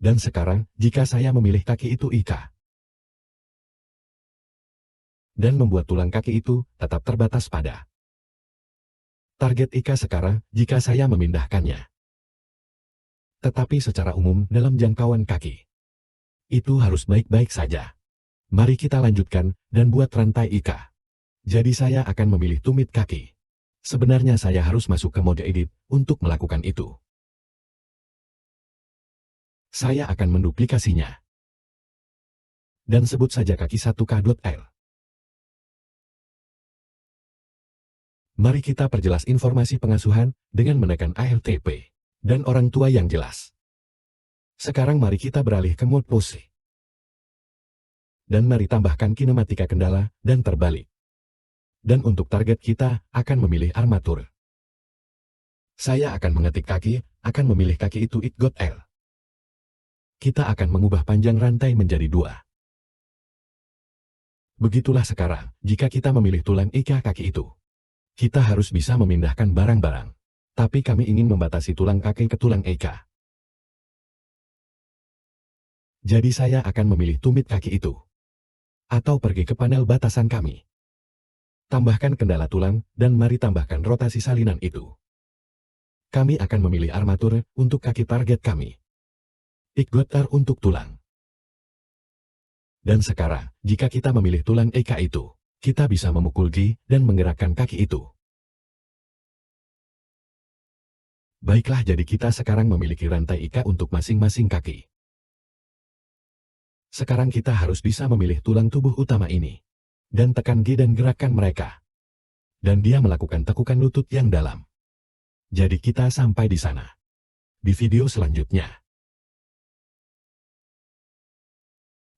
[SPEAKER 1] Dan sekarang, jika saya memilih kaki itu IK, dan membuat tulang kaki itu tetap terbatas pada target IK sekarang, jika saya memindahkannya. Tetapi secara umum dalam jangkauan kaki, itu harus baik-baik saja. Mari kita lanjutkan dan buat rantai IK. Jadi saya akan memilih tumit kaki. Sebenarnya saya harus masuk ke mode edit untuk melakukan itu. Saya akan menduplikasinya. Dan sebut saja kaki 1K.L. Mari kita perjelas informasi pengasuhan dengan menekan ALTP dan orang tua yang jelas. Sekarang mari kita beralih ke mode pose. Dan mari tambahkan kinematika kendala dan terbalik. Dan untuk target kita akan memilih armatur. Saya akan mengetik kaki, akan memilih kaki itu it.L. Kita akan mengubah panjang rantai menjadi 2. Begitulah sekarang, jika kita memilih tulang IK kaki itu. Kita harus bisa memindahkan barang-barang. Tapi kami ingin membatasi tulang kaki ke tulang IK. Jadi saya akan memilih tumit kaki itu. Atau pergi ke panel batasan kami. Tambahkan kendala tulang, dan mari tambahkan rotasi salinan itu. Kami akan memilih armatur untuk kaki target kami. Ik.R untuk tulang. Dan sekarang, jika kita memilih tulang EK itu, kita bisa memukul G dan menggerakkan kaki itu. Baiklah, jadi kita sekarang memiliki rantai IK untuk masing-masing kaki. Sekarang kita harus bisa memilih tulang tubuh utama ini. Dan tekan G dan gerakkan mereka. Dan dia melakukan tekukan lutut yang dalam. Jadi kita sampai di sana. Di video selanjutnya.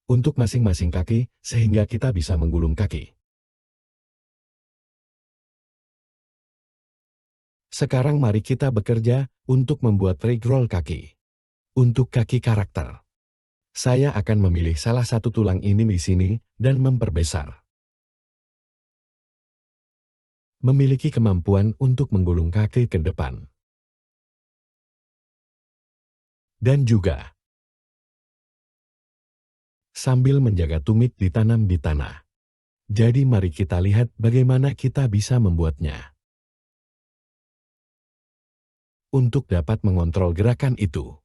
[SPEAKER 1] Untuk masing-masing kaki, sehingga kita bisa menggulung kaki. Sekarang mari kita bekerja untuk membuat rigroll kaki. Untuk kaki karakter. Saya akan memilih salah satu tulang ini di sini dan memperbesar. Memiliki kemampuan untuk menggulung kaki ke depan. Dan juga sambil menjaga tumit ditanam di tanah. Jadi mari kita lihat bagaimana kita bisa membuatnya. Untuk dapat mengontrol gerakan itu.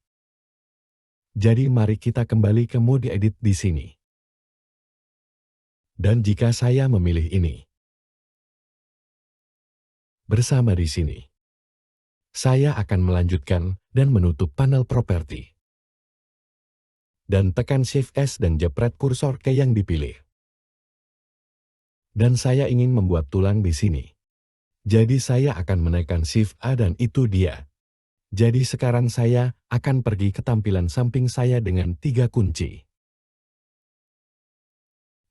[SPEAKER 1] Jadi mari kita kembali ke mode edit di sini. Dan jika saya memilih ini. Bersama di sini. Saya akan melanjutkan dan menutup panel properti. Dan tekan Shift S dan jepret kursor ke yang dipilih. Dan saya ingin membuat tulang di sini. Jadi saya akan menekan Shift A dan itu dia. Jadi sekarang saya akan pergi ke tampilan samping saya dengan 3 kunci.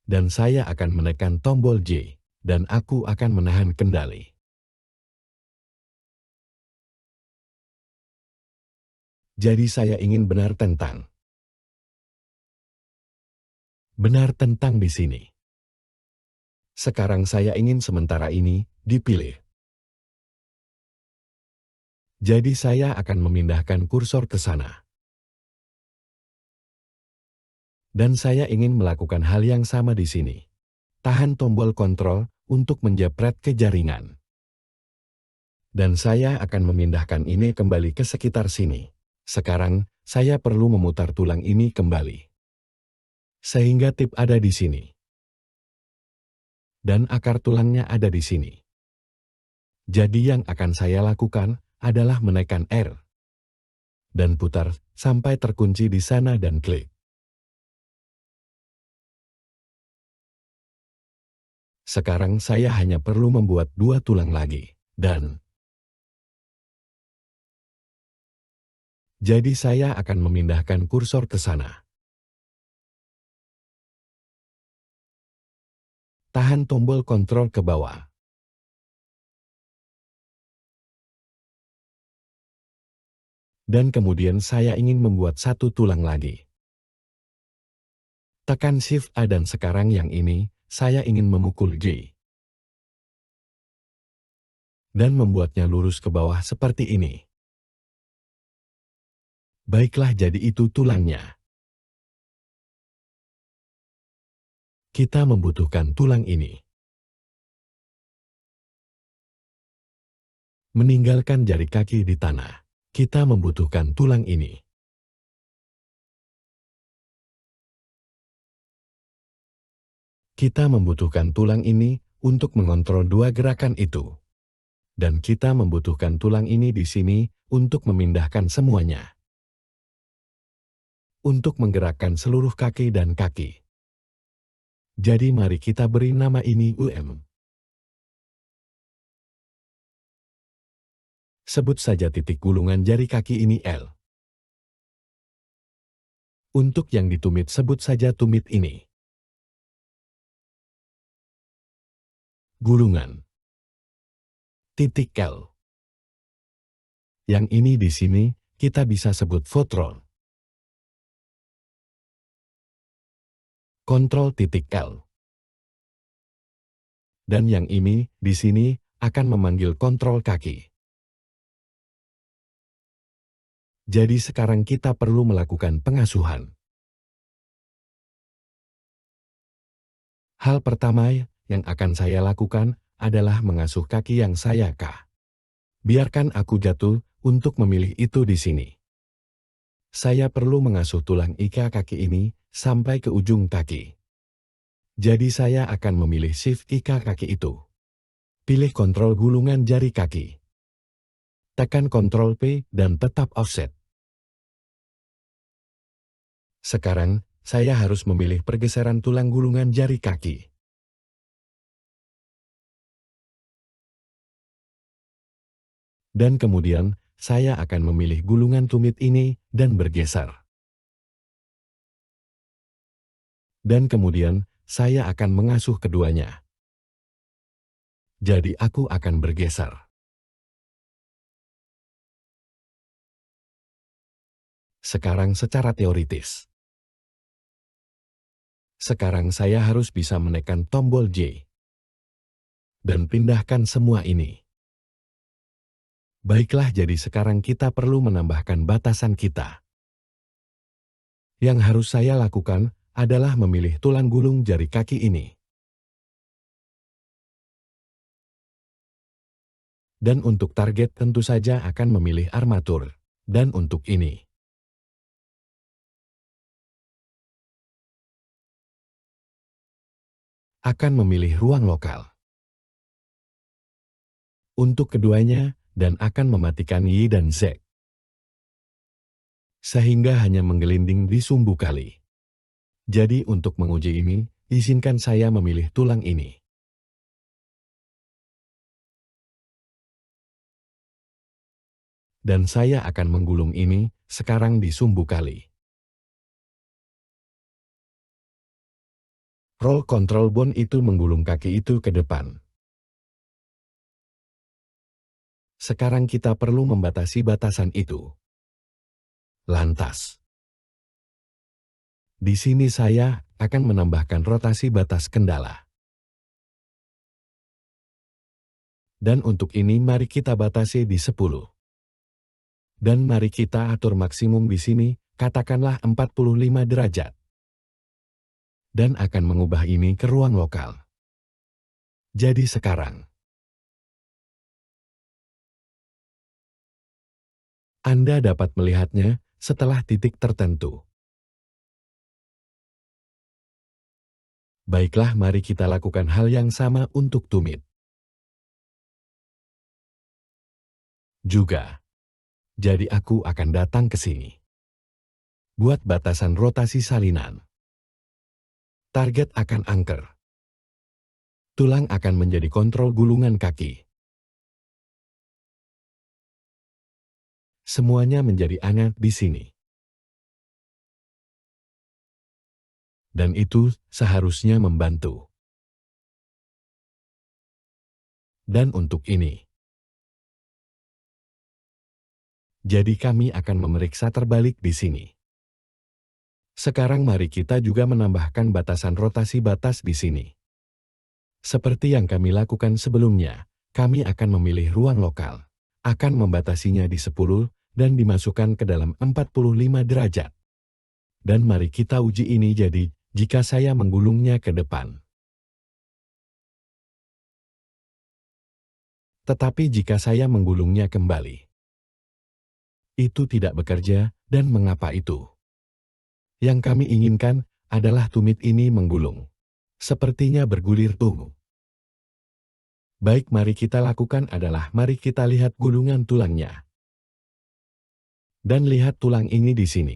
[SPEAKER 1] Dan saya akan menekan tombol J, dan aku akan menahan kendali. Jadi saya ingin benar tentang di sini. Sekarang saya ingin sementara ini dipilih. Jadi saya akan memindahkan kursor ke sana. Dan saya ingin melakukan hal yang sama di sini. Tahan tombol kontrol untuk menjepret ke jaringan. Dan saya akan memindahkan ini kembali ke sekitar sini. Sekarang, saya perlu memutar tulang ini kembali. Sehingga tip ada di sini. Dan akar tulangnya ada di sini. Jadi yang akan saya lakukan adalah menekan R. Dan putar sampai terkunci di sana dan klik. Sekarang saya hanya perlu membuat 2 tulang lagi. Dan jadi saya akan memindahkan kursor ke sana. Tahan tombol kontrol ke bawah. Dan kemudian saya ingin membuat 1 tulang lagi. Tekan Shift A dan sekarang yang ini, saya ingin memukul J. Dan membuatnya lurus ke bawah seperti ini. Baiklah, jadi itu tulangnya. Kita membutuhkan tulang ini. Meninggalkan jari kaki di tanah. Kita membutuhkan tulang ini. Kita membutuhkan tulang ini untuk mengontrol 2 gerakan itu. Dan kita membutuhkan tulang ini di sini untuk memindahkan semuanya. Untuk menggerakkan seluruh kaki dan kaki. Jadi mari kita beri nama ini UM. Sebut saja titik gulungan jari kaki ini L. Untuk yang ditumit sebut saja tumit ini. Gulungan. Titik L. Yang ini di sini kita bisa sebut Votron. Kontrol titik L. Dan yang ini di sini akan memanggil kontrol kaki. Jadi sekarang kita perlu melakukan pengasuhan. Hal pertama yang akan saya lakukan adalah mengasuh kaki yang saya K. Biarkan aku jatuh untuk memilih itu di sini. Saya perlu mengasuh tulang ika kaki ini sampai ke ujung kaki. Jadi saya akan memilih Shift ika kaki itu. Pilih kontrol gulungan jari kaki. Tekan Ctrl P dan tetap offset. Sekarang, saya harus memilih pergeseran tulang gulungan jari kaki. Dan kemudian, saya akan memilih gulungan tumit ini dan bergeser. Dan kemudian, saya akan mengasuh keduanya. Jadi aku akan bergeser. Sekarang secara teoritis. Sekarang saya harus bisa menekan tombol J. Dan pindahkan semua ini. Baiklah, jadi sekarang kita perlu menambahkan batasan kita. Yang harus saya lakukan adalah memilih tulang gulung jari kaki ini. Dan untuk target tentu saja akan memilih armatur. Dan untuk ini. Akan memilih ruang lokal. Untuk keduanya, dan akan mematikan Y dan Z. Sehingga hanya menggelinding di sumbu kali. Jadi untuk menguji ini, izinkan saya memilih tulang ini. Dan saya akan menggulung ini sekarang di sumbu kali. Roll control bone itu menggulung kaki itu ke depan. Sekarang kita perlu membatasi batasan itu. Lantas, di sini saya akan menambahkan rotasi batas kendala. Dan untuk ini mari kita batasi di 10. Dan mari kita atur maksimum di sini, katakanlah 45 derajat. Dan akan mengubah ini ke ruang lokal. Jadi sekarang, Anda dapat melihatnya setelah titik tertentu. Baiklah, mari kita lakukan hal yang sama untuk tumit. Juga. Jadi aku akan datang ke sini. Buat batasan rotasi salinan. Target akan angker. Tulang akan menjadi kontrol gulungan kaki. Semuanya menjadi hangat di sini. Dan itu seharusnya membantu. Dan untuk ini. Jadi kami akan memeriksa terbalik di sini. Sekarang mari kita juga menambahkan batasan rotasi batas di sini. Seperti yang kami lakukan sebelumnya, kami akan memilih ruang lokal, akan membatasinya di 10 dan dimasukkan ke dalam 45 derajat. Dan mari kita uji ini jadi, jika saya menggulungnya ke depan. Tetapi jika saya menggulungnya kembali, itu tidak bekerja, dan mengapa itu? Yang kami inginkan adalah tumit ini menggulung. Sepertinya bergulir tumbuh. Baik, mari kita lakukan adalah mari kita lihat gulungan tulangnya. Dan lihat tulang ini di sini.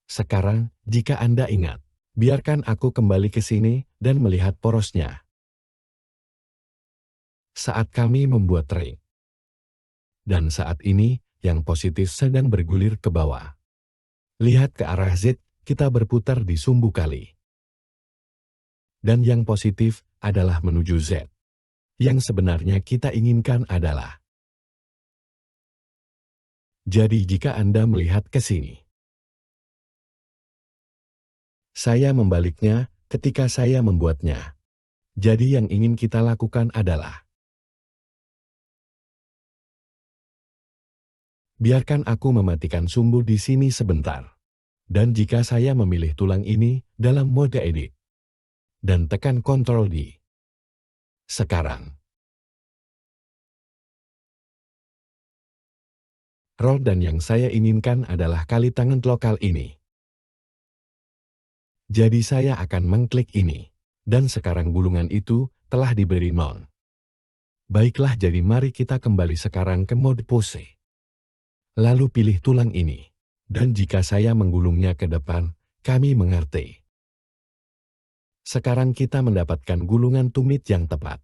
[SPEAKER 1] Sekarang, jika Anda ingat, biarkan aku kembali ke sini dan melihat porosnya. Saat kami membuat ring. Dan saat ini, yang positif sedang bergulir ke bawah. Lihat ke arah Z, kita berputar di sumbu kali. Dan yang positif adalah menuju Z. Yang sebenarnya kita inginkan adalah. Jadi jika Anda melihat ke sini. Saya membaliknya ketika saya membuatnya. Jadi yang ingin kita lakukan adalah. Biarkan aku mematikan sumbu di sini sebentar. Dan jika saya memilih tulang ini dalam mode edit. Dan tekan Ctrl D. Sekarang. Roll dan yang saya inginkan adalah kali tangan lokal ini. Jadi saya akan mengklik ini. Dan sekarang gulungan itu telah diberi non. Baiklah, jadi mari kita kembali sekarang ke mode pose. Lalu pilih tulang ini. Dan jika saya menggulungnya ke depan, kami mengerti. Sekarang kita mendapatkan gulungan tumit yang tepat.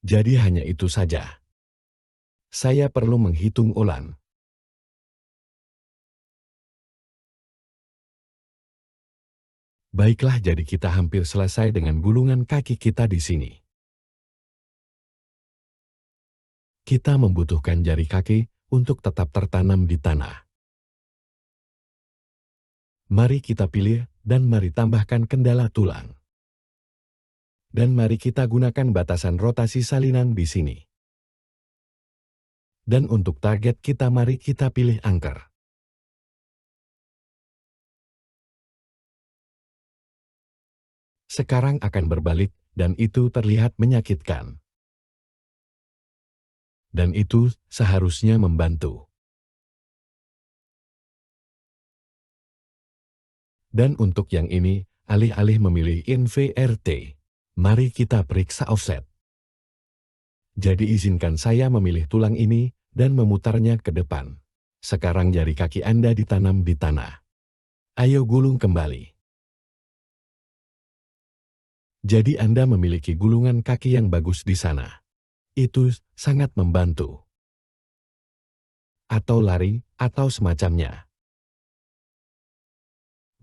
[SPEAKER 1] Jadi hanya itu saja. Saya perlu menghitung ulang. Baiklah, jadi kita hampir selesai dengan gulungan kaki kita di sini. Kita membutuhkan jari kaki untuk tetap tertanam di tanah. Mari kita pilih dan mari tambahkan kendala tulang. Dan mari kita gunakan batasan rotasi salinan di sini. Dan untuk target kita mari kita pilih angker. Sekarang akan berbalik dan itu terlihat menyakitkan. Dan itu seharusnya membantu. Dan untuk yang ini, alih-alih memilih InVRT, mari kita periksa offset. Jadi izinkan saya memilih tulang ini dan memutarnya ke depan. Sekarang jari kaki Anda ditanam di tanah. Ayo gulung kembali. Jadi Anda memiliki gulungan kaki yang bagus di sana. Itu sangat membantu. atau lari, atau semacamnya.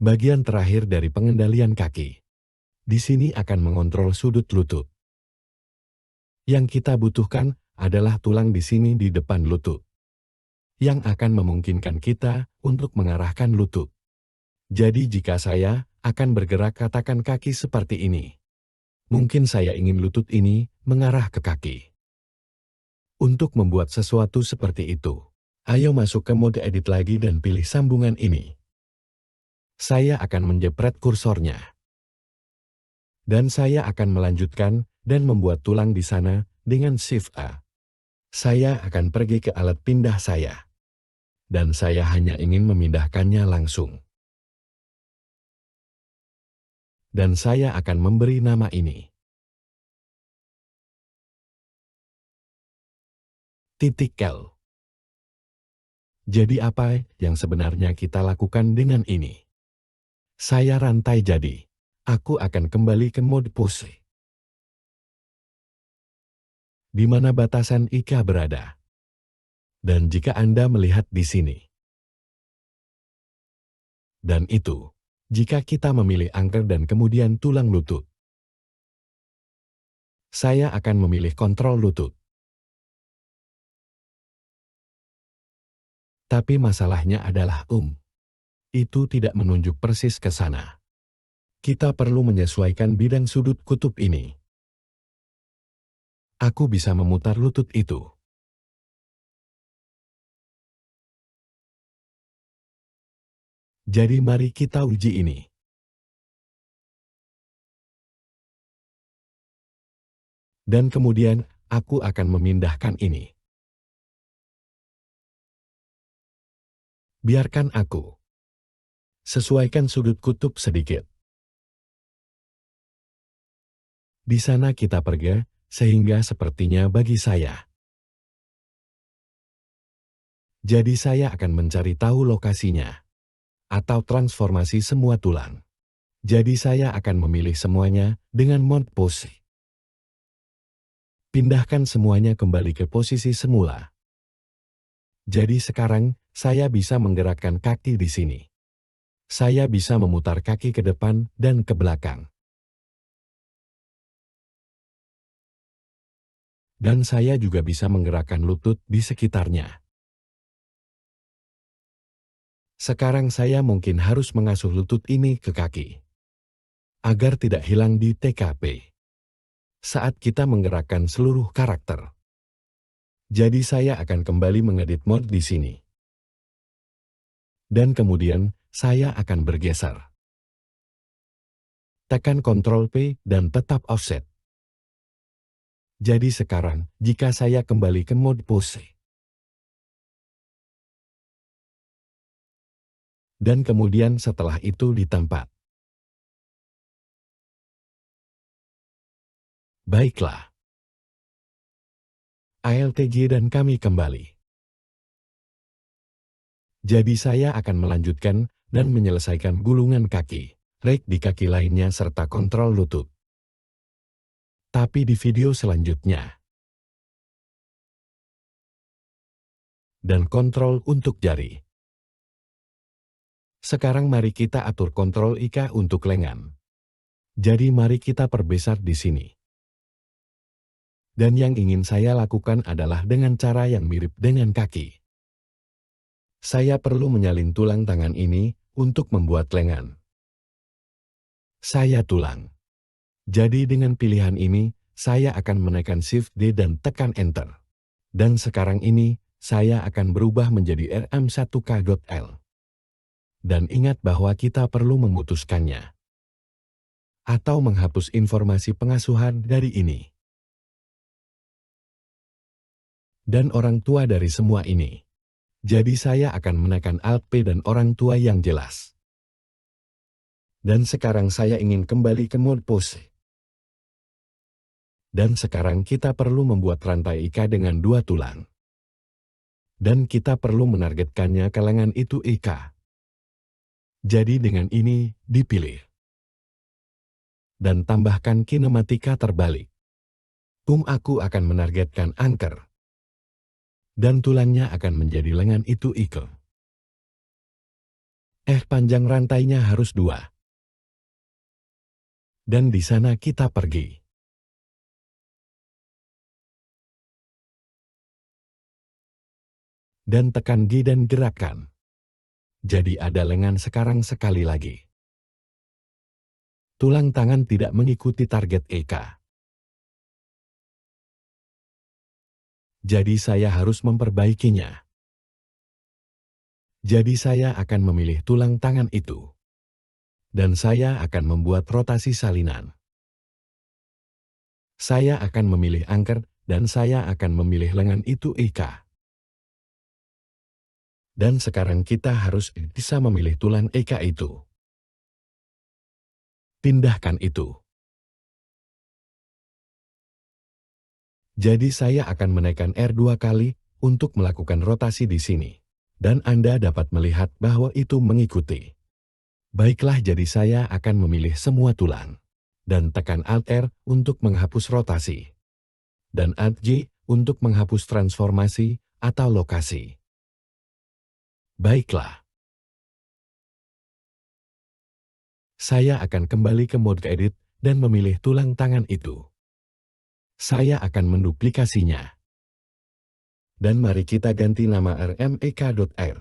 [SPEAKER 1] Bagian terakhir dari pengendalian kaki. Di sini akan mengontrol sudut lutut. Yang kita butuhkan adalah tulang di sini di depan lutut, yang akan memungkinkan kita untuk mengarahkan lutut. Jadi jika saya akan bergerak katakan kaki seperti ini, mungkin saya ingin lutut ini mengarah ke kaki. Untuk membuat sesuatu seperti itu, ayo masuk ke mode edit lagi dan pilih sambungan ini. Saya akan menjepret kursornya. Dan saya akan melanjutkan dan membuat tulang di sana dengan Shift A. Saya akan pergi ke alat pindah saya. Dan saya hanya ingin memindahkannya langsung. Dan saya akan memberi nama ini. Titik L. Jadi apa yang sebenarnya kita lakukan dengan ini? Saya rantai jadi. Aku akan kembali ke mode pose. Di mana batasan Ika berada. Dan jika Anda melihat di sini. Dan itu, jika kita memilih angker dan kemudian tulang lutut. Saya akan memilih kontrol lutut. Tapi masalahnya adalah itu tidak menunjuk persis ke sana. Kita perlu menyesuaikan bidang sudut kutub ini. Aku bisa memutar lutut itu. Jadi mari kita uji ini. Dan kemudian, aku akan memindahkan ini. Biarkan aku. Sesuaikan sudut kutub sedikit. Di sana kita pergi, sehingga sepertinya bagi saya. Jadi saya akan mencari tahu lokasinya. Atau transformasi semua tulang. Jadi saya akan memilih semuanya dengan mode pose. Pindahkan semuanya kembali ke posisi semula. Jadi sekarang, saya bisa menggerakkan kaki di sini. Saya bisa memutar kaki ke depan dan ke belakang. Dan saya juga bisa menggerakkan lutut di sekitarnya. Sekarang saya mungkin harus mengasuh lutut ini ke kaki. Agar tidak hilang di TKP. Saat kita menggerakkan seluruh karakter. Jadi saya akan kembali mengedit mode di sini. Dan kemudian, saya akan bergeser. Tekan Ctrl P dan tetap offset. Jadi sekarang, jika saya kembali ke mode pose. Dan kemudian setelah itu di tempat. Baiklah. ALTG dan kami kembali. Jadi saya akan melanjutkan dan menyelesaikan gulungan kaki, rake di kaki lainnya serta kontrol lutut. Tapi di video selanjutnya. Dan kontrol untuk jari. Sekarang mari kita atur kontrol Ika untuk lengan. Jadi mari kita perbesar di sini. Dan yang ingin saya lakukan adalah dengan cara yang mirip dengan kaki. Saya perlu menyalin tulang tangan ini untuk membuat lengan. Saya tulang. Jadi dengan pilihan ini, saya akan menekan Shift D dan tekan Enter. Dan sekarang ini, saya akan berubah menjadi RM1K.L. Dan ingat bahwa kita perlu memutuskannya. Atau menghapus informasi pengasuhan dari ini. Dan orang tua dari semua ini. Jadi saya akan menekan Alt P dan orang tua yang jelas. Dan sekarang saya ingin kembali ke mode pose. Dan sekarang kita perlu membuat rantai Ika dengan 2 tulang. Dan kita perlu menargetkannya ke lengan itu Ika. Jadi dengan ini, dipilih. Dan tambahkan kinematika terbalik. Aku akan menargetkan angker. Dan tulangnya akan menjadi lengan itu Ike. Panjang rantainya harus 2. Dan di sana kita pergi. Dan tekan G dan gerakan. Jadi ada lengan sekarang sekali lagi. Tulang tangan tidak mengikuti target EK. Jadi saya harus memperbaikinya. Jadi saya akan memilih tulang tangan itu. Dan saya akan membuat rotasi salinan. Saya akan memilih angker, dan saya akan memilih lengan itu EK. Dan sekarang kita harus bisa memilih tulang EK itu. Pindahkan itu. Jadi saya akan menekan R2 kali untuk melakukan rotasi di sini. Dan Anda dapat melihat bahwa itu mengikuti. Baiklah, jadi saya akan memilih semua tulang. Dan tekan Alt R untuk menghapus rotasi. Dan Alt J untuk menghapus transformasi atau lokasi. Baiklah. Saya akan kembali ke mode edit dan memilih tulang tangan itu. Saya akan menduplikasinya. Dan mari kita ganti nama rmek.r.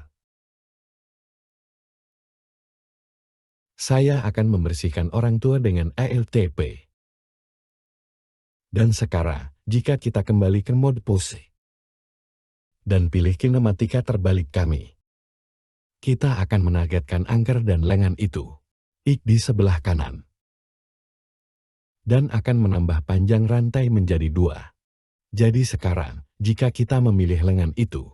[SPEAKER 1] Saya akan membersihkan orang tua dengan ALTP. Dan sekarang, jika kita kembali ke mode pose dan pilih kinematika terbalik kami, kita akan menargetkan angker dan lengan itu di sebelah kanan. Dan akan menambah panjang rantai menjadi 2. Jadi sekarang, jika kita memilih lengan itu,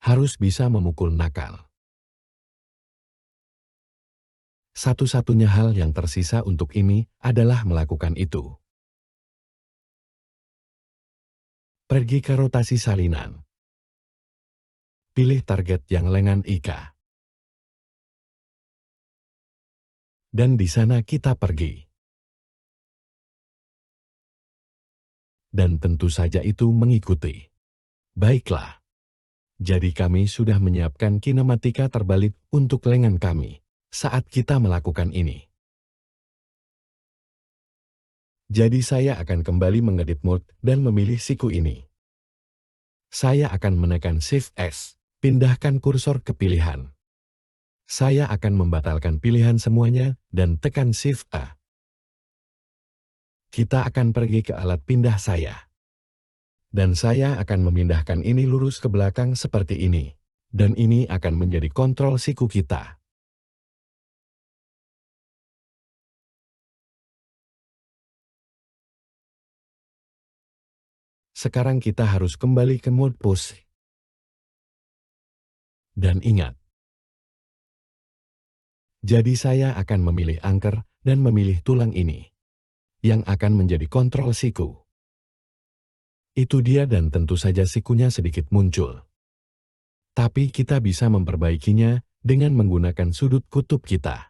[SPEAKER 1] harus bisa memukul nakal. Satu-satunya hal yang tersisa untuk ini adalah melakukan itu. Pergi ke rotasi salinan. Pilih target yang lengan Ika. Dan di sana kita pergi. Dan tentu saja itu mengikuti. Baiklah. Jadi kami sudah menyiapkan kinematika terbalik untuk lengan kami saat kita melakukan ini. Jadi saya akan kembali mengedit mode dan memilih siku ini. Saya akan menekan Shift S, pindahkan kursor ke pilihan. Saya akan membatalkan pilihan semuanya dan tekan Shift A. Kita akan pergi ke alat pindah saya. Dan saya akan memindahkan ini lurus ke belakang seperti ini. Dan ini akan menjadi kontrol siku kita. Sekarang kita harus kembali ke mode pose. Dan ingat. Jadi saya akan memilih angker dan memilih tulang ini. Yang akan menjadi kontrol siku. Itu dia dan tentu saja sikunya sedikit muncul. Tapi kita bisa memperbaikinya dengan menggunakan sudut kutub kita.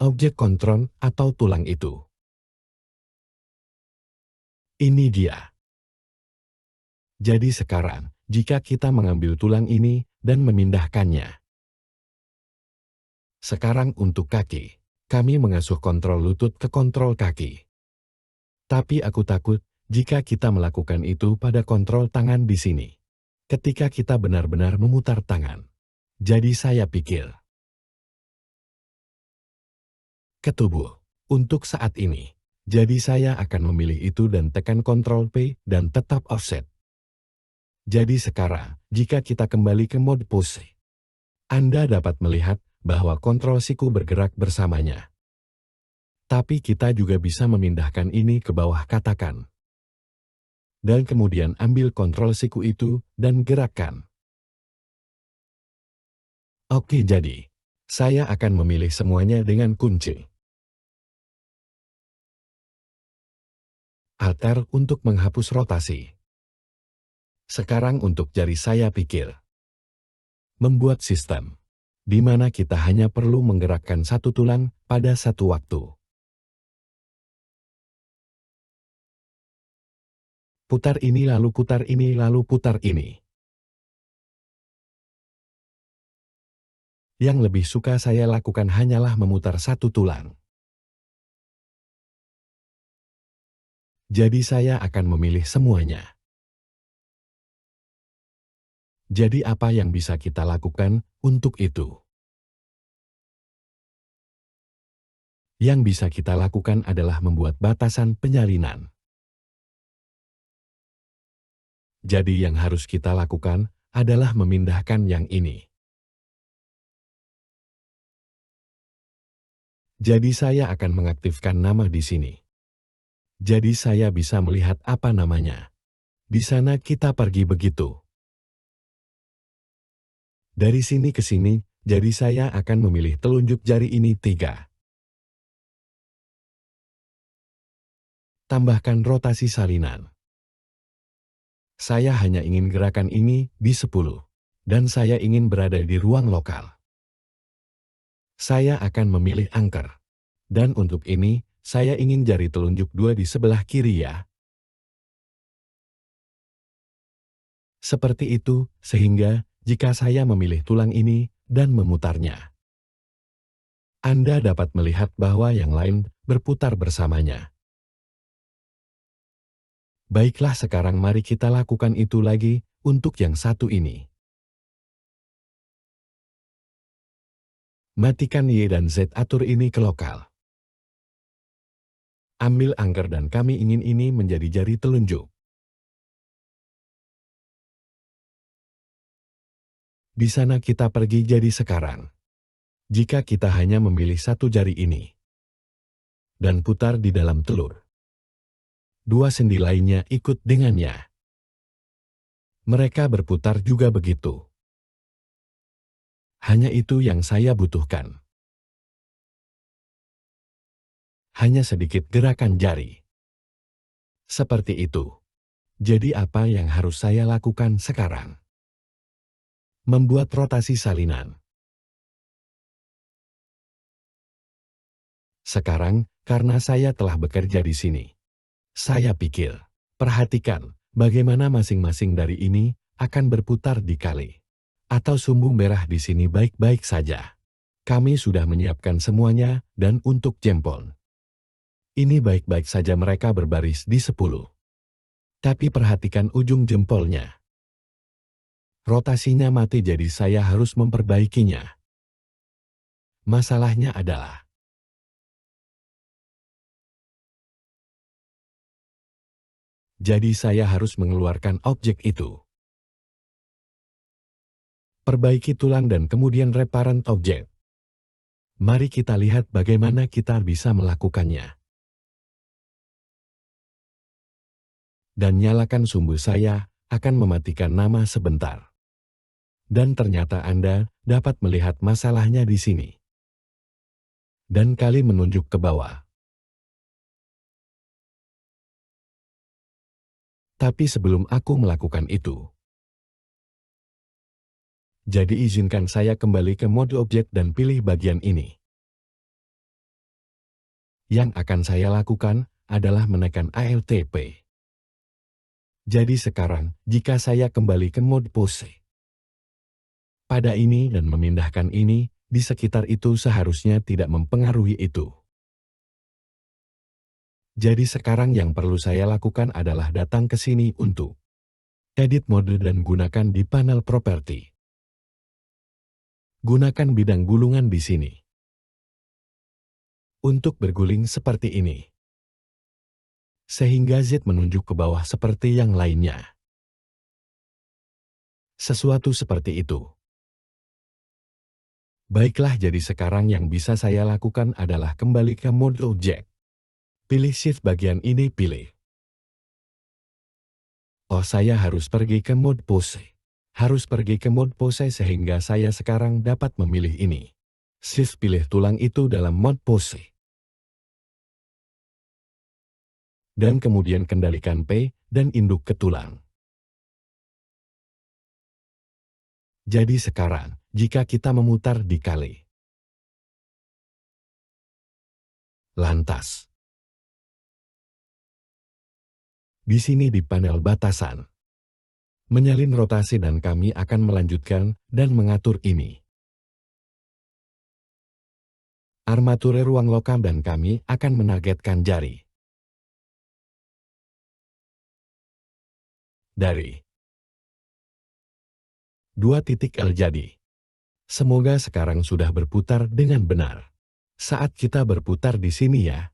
[SPEAKER 1] Objek kontrol atau tulang itu. Ini dia. Jadi sekarang, jika kita mengambil tulang ini dan memindahkannya. Sekarang untuk kaki, kami mengasuh kontrol lutut ke kontrol kaki. Tapi aku takut jika kita melakukan itu pada kontrol tangan di sini. Ketika kita benar-benar memutar tangan. Jadi saya pikir. Ke tubuh. Untuk saat ini. Jadi saya akan memilih itu dan tekan Ctrl P dan tetap offset. Jadi sekarang, jika kita kembali ke mode pose, Anda dapat melihat bahwa kontrol siku bergerak bersamanya. Tapi kita juga bisa memindahkan ini ke bawah katakan. Dan kemudian ambil kontrol siku itu dan gerakkan. Oke, jadi saya akan memilih semuanya dengan kunci Alt-R untuk menghapus rotasi. Sekarang untuk jari saya pikir. Membuat sistem di mana kita hanya perlu menggerakkan satu tulang pada satu waktu. Putar ini lalu putar ini lalu putar ini. Yang lebih suka saya lakukan hanyalah memutar satu tulang. Jadi saya akan memilih semuanya. Jadi apa yang bisa kita lakukan untuk itu? Yang bisa kita lakukan adalah membuat batasan penyalinan. Jadi yang harus kita lakukan adalah memindahkan yang ini. Jadi saya akan mengaktifkan nama di sini. Jadi saya bisa melihat apa namanya. Di sana kita pergi begitu. Dari sini ke sini, jadi saya akan memilih telunjuk jari ini 3. Tambahkan rotasi salinan. Saya hanya ingin gerakan ini di 10. Dan saya ingin berada di ruang lokal. Saya akan memilih angker. Dan untuk ini, saya ingin jari telunjuk 2 di sebelah kiri ya. Seperti itu, sehingga jika saya memilih tulang ini dan memutarnya, Anda dapat melihat bahwa yang lain berputar bersamanya. Baiklah sekarang mari kita lakukan itu lagi untuk yang satu ini. Matikan Y dan Z, atur ini ke lokal. Ambil angker dan kami ingin ini menjadi jari telunjuk. Di sana kita pergi jadi sekarang. Jika kita hanya memilih satu jari ini. Dan putar di dalam telur. 2 sendi lainnya ikut dengannya. Mereka berputar juga begitu. Hanya itu yang saya butuhkan. Hanya sedikit gerakan jari. Seperti itu. Jadi apa yang harus saya lakukan sekarang? Membuat rotasi salinan. Sekarang, karena saya telah bekerja di sini, saya pikir, perhatikan bagaimana masing-masing dari ini akan berputar di kali. Atau sumbu merah di sini baik-baik saja. Kami sudah menyiapkan semuanya dan untuk jempol. Ini baik-baik saja mereka berbaris di 10. Tapi perhatikan ujung jempolnya. Rotasinya mati jadi saya harus memperbaikinya. Masalahnya adalah jadi saya harus mengeluarkan objek itu. Perbaiki tulang dan kemudian reparent objek. Mari kita lihat bagaimana kita bisa melakukannya. Dan nyalakan sumbu saya akan mematikan nama sebentar. Dan ternyata Anda dapat melihat masalahnya di sini. Dan kali menunjuk ke bawah. Tapi sebelum aku melakukan itu, jadi izinkan saya kembali ke mode objek dan pilih bagian ini. Yang akan saya lakukan adalah menekan ALTP. Jadi sekarang, jika saya kembali ke mode pose, pada ini dan memindahkan ini, di sekitar itu seharusnya tidak mempengaruhi itu. Jadi sekarang yang perlu saya lakukan adalah datang ke sini untuk edit mode dan gunakan di panel properti. Gunakan bidang gulungan di sini. Untuk berguling seperti ini. Sehingga Z menunjuk ke bawah seperti yang lainnya. Sesuatu seperti itu. Baiklah jadi sekarang yang bisa saya lakukan adalah kembali ke mode objek. Pilih shift bagian ini pilih. Oh saya harus pergi ke mode pose. Harus pergi ke mode pose sehingga saya sekarang dapat memilih ini. Shift pilih tulang itu dalam mode pose. Dan kemudian kendalikan P dan induk ke tulang. Jadi sekarang, jika kita memutar di kali. Lantas. Di sini di panel batasan. Menyalin rotasi dan kami akan melanjutkan dan mengatur ini. Armature ruang lokam dan kami akan menargetkan jari. Dari 2 titik L jadi. Semoga sekarang sudah berputar dengan benar. Saat kita berputar di sini ya.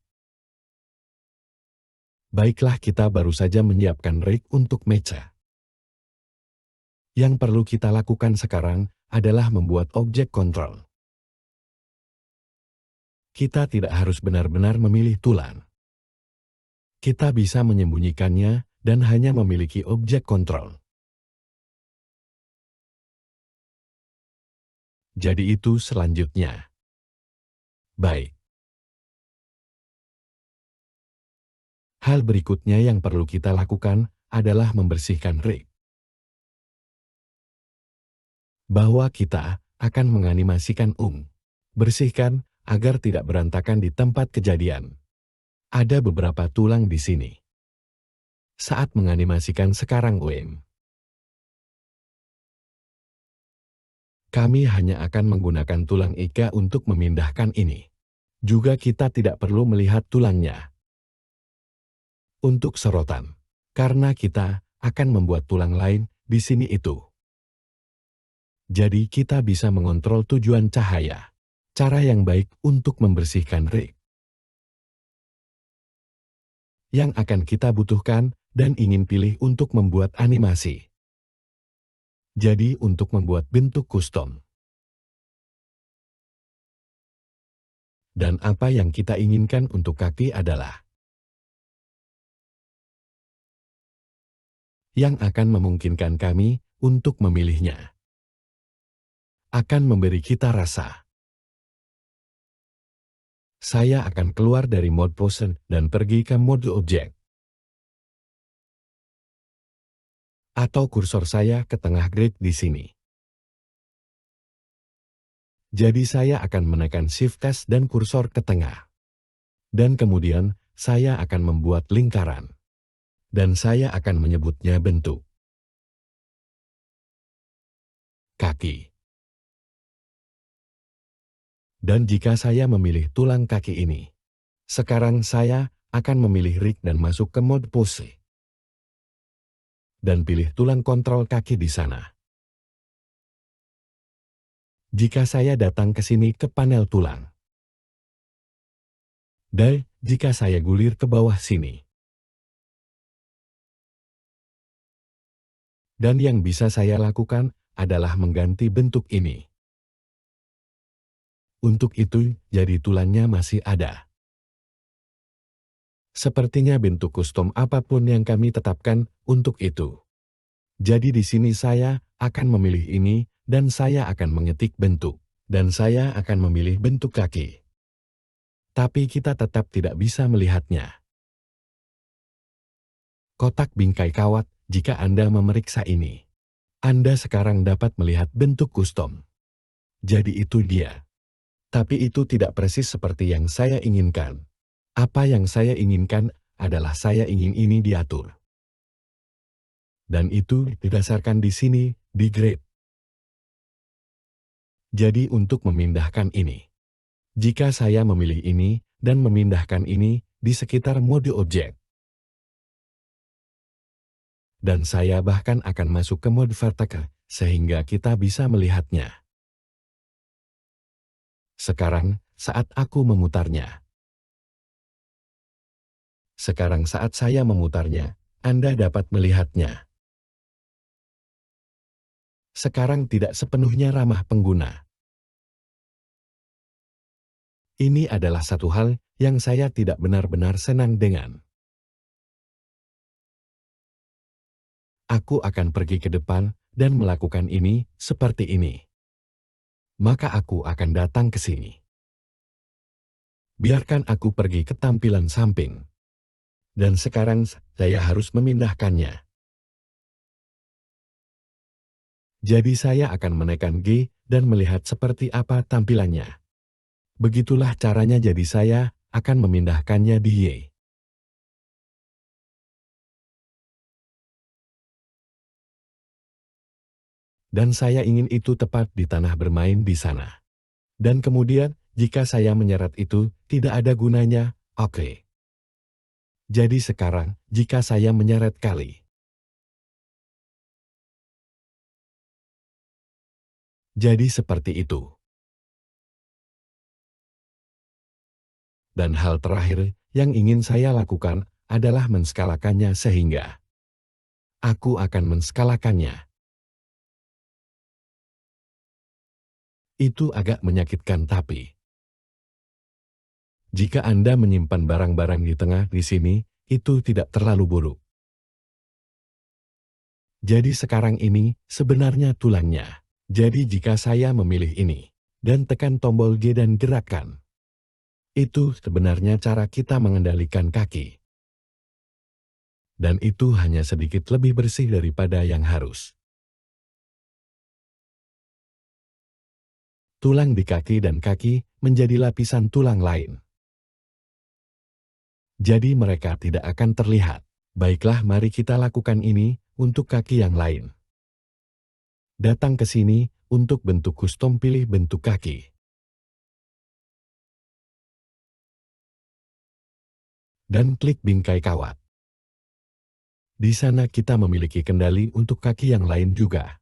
[SPEAKER 1] Baiklah, kita baru saja menyiapkan rig untuk mecha. Yang perlu kita lakukan sekarang adalah membuat objek kontrol. Kita tidak harus benar-benar memilih tulang. Kita bisa menyembunyikannya dan hanya memiliki objek kontrol. Jadi itu selanjutnya. Baik. Hal berikutnya yang perlu kita lakukan adalah membersihkan rig. Bahwa kita akan menganimasikan bersihkan agar tidak berantakan di tempat kejadian. Ada beberapa tulang di sini. Saat menganimasikan sekarang kami hanya akan menggunakan tulang iga untuk memindahkan ini. Juga kita tidak perlu melihat tulangnya. Untuk sorotan, karena kita akan membuat tulang lain di sini itu. Jadi kita bisa mengontrol tujuan cahaya. Cara yang baik untuk membersihkan rig. Yang akan kita butuhkan dan ingin pilih untuk membuat animasi. Jadi untuk membuat bentuk custom. Dan apa yang kita inginkan untuk kaki adalah yang akan memungkinkan kami untuk memilihnya. Akan memberi kita rasa. Saya akan keluar dari mode pose dan pergi ke mode objek. Atau kursor saya ke tengah grid di sini. Jadi saya akan menekan Shift S dan kursor ke tengah. Dan kemudian saya akan membuat lingkaran. Dan saya akan menyebutnya bentuk kaki. Dan jika saya memilih tulang kaki ini, sekarang saya akan memilih rig dan masuk ke mode pose. Dan pilih tulang kontrol kaki di sana. Jika saya datang ke sini ke panel tulang. Dan jika saya gulir ke bawah sini. Dan yang bisa saya lakukan adalah mengganti bentuk ini. Untuk itu, jadi tulangnya masih ada. Sepertinya bentuk custom apapun yang kami tetapkan untuk itu. Jadi di sini saya akan memilih ini, dan saya akan mengetik bentuk. Dan saya akan memilih bentuk kaki. Tapi kita tetap tidak bisa melihatnya. Kotak bingkai kawat, jika Anda memeriksa ini. Anda sekarang dapat melihat bentuk custom. Jadi itu dia. Tapi itu tidak persis seperti yang saya inginkan. Apa yang saya inginkan adalah saya ingin ini diatur. Dan itu didasarkan di sini, di grid. Jadi untuk memindahkan ini. Jika saya memilih ini dan memindahkan ini di sekitar mode objek. Dan saya bahkan akan masuk ke mode vertical, sehingga kita bisa melihatnya. Sekarang, saat aku memutarnya. Sekarang saat saya memutarnya, Anda dapat melihatnya. Sekarang tidak sepenuhnya ramah pengguna. Ini adalah satu hal yang saya tidak benar-benar senang dengan. Aku akan pergi ke depan dan melakukan ini seperti ini. Maka aku akan datang ke sini. Biarkan aku pergi ke tampilan samping. Dan sekarang saya harus memindahkannya. Jadi saya akan menekan G dan melihat seperti apa tampilannya. Begitulah caranya, jadi saya akan memindahkannya di Y. Dan saya ingin itu tepat di tanah bermain di sana. Dan kemudian, jika saya menyeret itu, tidak ada gunanya, oke. Jadi sekarang, jika saya menyeret kali. Jadi seperti itu. Dan hal terakhir yang ingin saya lakukan adalah menskalakannya sehingga aku akan menskalakannya. Itu agak menyakitkan tapi jika Anda menyimpan barang-barang di tengah di sini, itu tidak terlalu buruk. Jadi sekarang ini sebenarnya tulangnya. Jadi jika saya memilih ini dan tekan tombol G dan gerakan, itu sebenarnya cara kita mengendalikan kaki. Dan itu hanya sedikit lebih bersih daripada yang harus. Tulang di kaki dan kaki menjadi lapisan tulang lain. Jadi mereka tidak akan terlihat. Baiklah, mari kita lakukan ini untuk kaki yang lain. Datang ke sini untuk bentuk custom, pilih bentuk kaki. Dan klik bingkai kawat. Di sana kita memiliki kendali untuk kaki yang lain juga.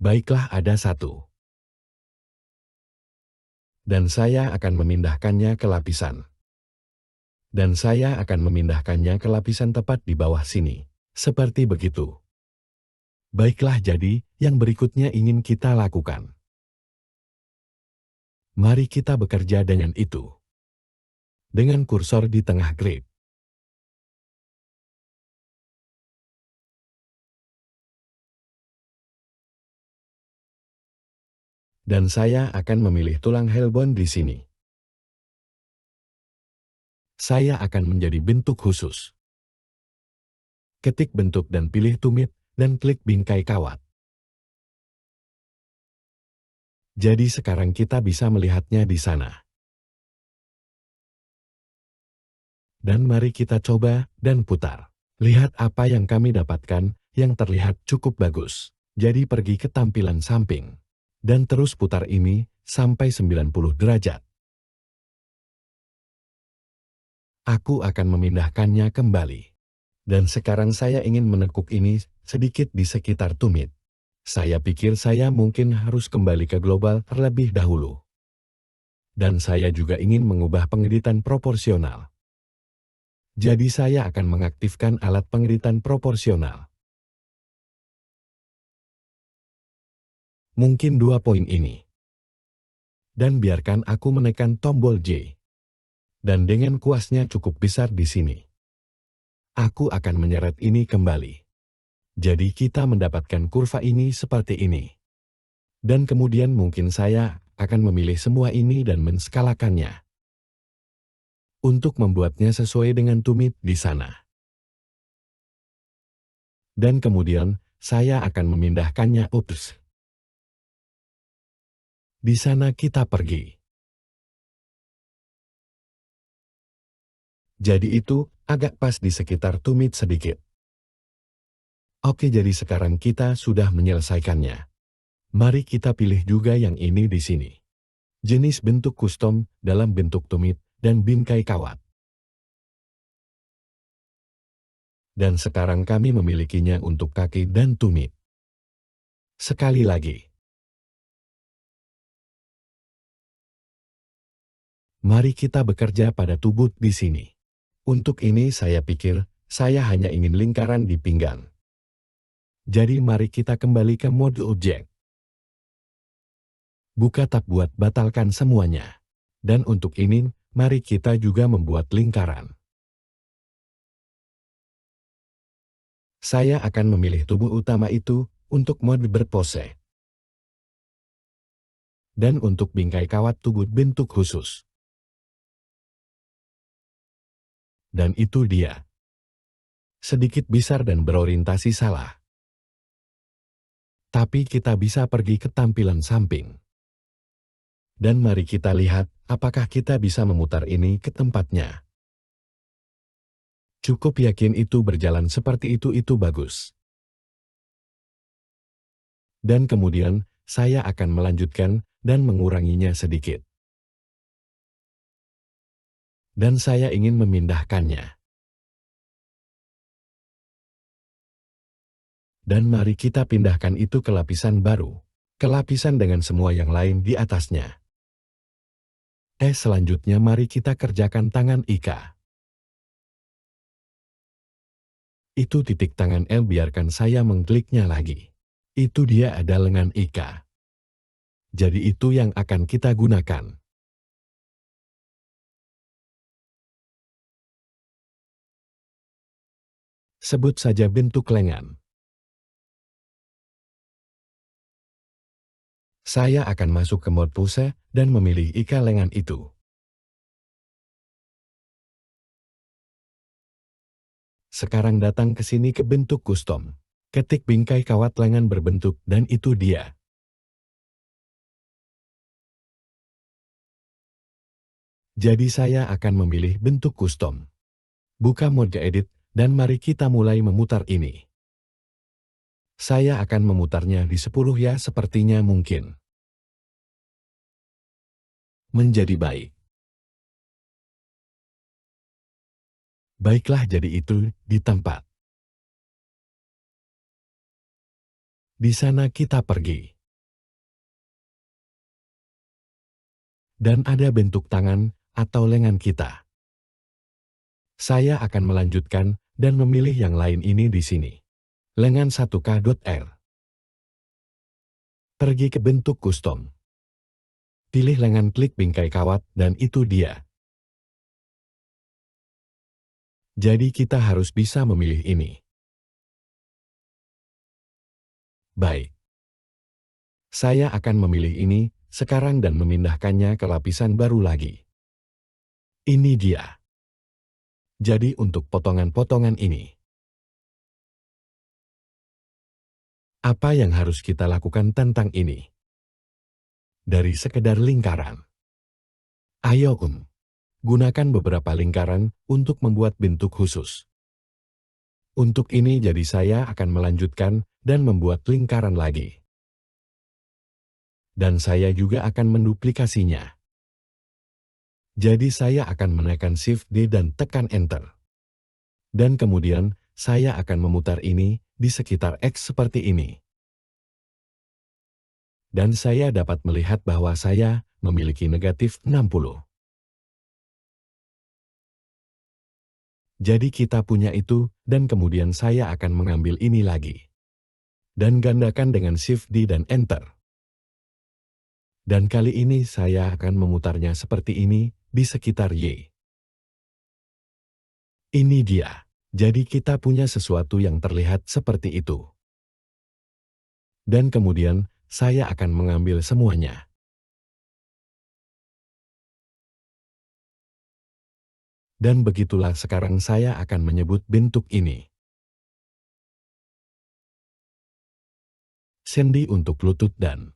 [SPEAKER 1] Baiklah, ada satu. Dan saya akan memindahkannya ke lapisan. Dan saya akan memindahkannya ke lapisan tepat di bawah sini. Seperti begitu. Baiklah, jadi yang berikutnya ingin kita lakukan. Mari kita bekerja dengan itu. Dengan kursor di tengah grip. Dan saya akan memilih tulang Helbon di sini. Saya akan menjadi bentuk khusus. Ketik bentuk dan pilih tumit, dan klik bingkai kawat. Jadi sekarang kita bisa melihatnya di sana. Dan mari kita coba dan putar. Lihat apa yang kami dapatkan yang terlihat cukup bagus. Jadi pergi ke tampilan samping. Dan terus putar ini sampai 90 derajat. Aku akan memindahkannya kembali. Dan sekarang saya ingin menekuk ini sedikit di sekitar tumit. Saya pikir saya mungkin harus kembali ke global terlebih dahulu. Dan saya juga ingin mengubah pengeditan proporsional. Jadi saya akan mengaktifkan alat pengeditan proporsional. Mungkin 2 poin ini. Dan biarkan aku menekan tombol J. Dan dengan kuasnya cukup besar di sini. Aku akan menyeret ini kembali. Jadi kita mendapatkan kurva ini seperti ini. Dan kemudian mungkin saya akan memilih semua ini dan menskalakannya. Untuk membuatnya sesuai dengan tumit di sana. Dan kemudian saya akan memindahkannya. Ups. Di sana kita pergi. Jadi itu agak pas di sekitar tumit sedikit. Oke, jadi sekarang kita sudah menyelesaikannya. Mari kita pilih juga yang ini di sini. Jenis bentuk custom dalam bentuk tumit dan bingkai kawat. Dan sekarang kami memilikinya untuk kaki dan tumit. Sekali lagi. Mari kita bekerja pada tubuh di sini. Untuk ini saya pikir, saya hanya ingin lingkaran di pinggang. Jadi mari kita kembali ke mode objek. Buka tab buat batalkan semuanya. Dan untuk ini, mari kita juga membuat lingkaran. Saya akan memilih tubuh utama itu untuk mode berpose. Dan untuk bingkai kawat tubuh bentuk khusus. Dan itu dia. Sedikit besar dan berorientasi salah. Tapi kita bisa pergi ke tampilan samping. Dan mari kita lihat apakah kita bisa memutar ini ke tempatnya. Cukup yakin itu berjalan seperti itu bagus. Dan kemudian, saya akan melanjutkan dan menguranginya sedikit. Dan saya ingin memindahkannya. Dan mari kita pindahkan itu ke lapisan baru. Ke lapisan dengan semua yang lain di atasnya. Selanjutnya mari kita kerjakan tangan Ika. Itu titik tangan L, biarkan saya mengkliknya lagi. Itu dia, ada lengan Ika. Jadi itu yang akan kita gunakan. Sebut saja bentuk lengan. Saya akan masuk ke mode pose dan memilih Ika lengan itu. Sekarang datang ke sini ke bentuk custom. Ketik bingkai kawat lengan berbentuk dan itu dia. Jadi saya akan memilih bentuk custom. Buka mode edit dan mari kita mulai memutar ini. Saya akan memutarnya di 10 ya, sepertinya mungkin. Menjadi baik. Baiklah, jadi itu di tempat. Di sana kita pergi. Dan ada bentuk tangan atau lengan kita. Saya akan melanjutkan dan memilih yang lain ini di sini. Lengan 1K.R. Pergi ke bentuk custom. Pilih lengan, klik bingkai kawat dan itu dia. Jadi kita harus bisa memilih ini. Baik. Saya akan memilih ini sekarang dan memindahkannya ke lapisan baru lagi. Ini dia. Jadi untuk potongan-potongan ini. Apa yang harus kita lakukan tentang ini? Dari sekedar lingkaran. Ayo gunakan beberapa lingkaran untuk membuat bentuk khusus. Untuk ini jadi saya akan melanjutkan dan membuat lingkaran lagi. Dan saya juga akan menduplikasinya. Jadi saya akan menekan Shift D dan tekan Enter. Dan kemudian saya akan memutar ini di sekitar X seperti ini. Dan saya dapat melihat bahwa saya memiliki negatif 60. Jadi kita punya itu, dan kemudian saya akan mengambil ini lagi. Dan gandakan dengan Shift D dan Enter. Dan kali ini saya akan memutarnya seperti ini, di sekitar Y. Ini dia. Jadi kita punya sesuatu yang terlihat seperti itu. Dan kemudian, saya akan mengambil semuanya. Dan begitulah sekarang saya akan menyebut bentuk ini. Sendi untuk lutut dan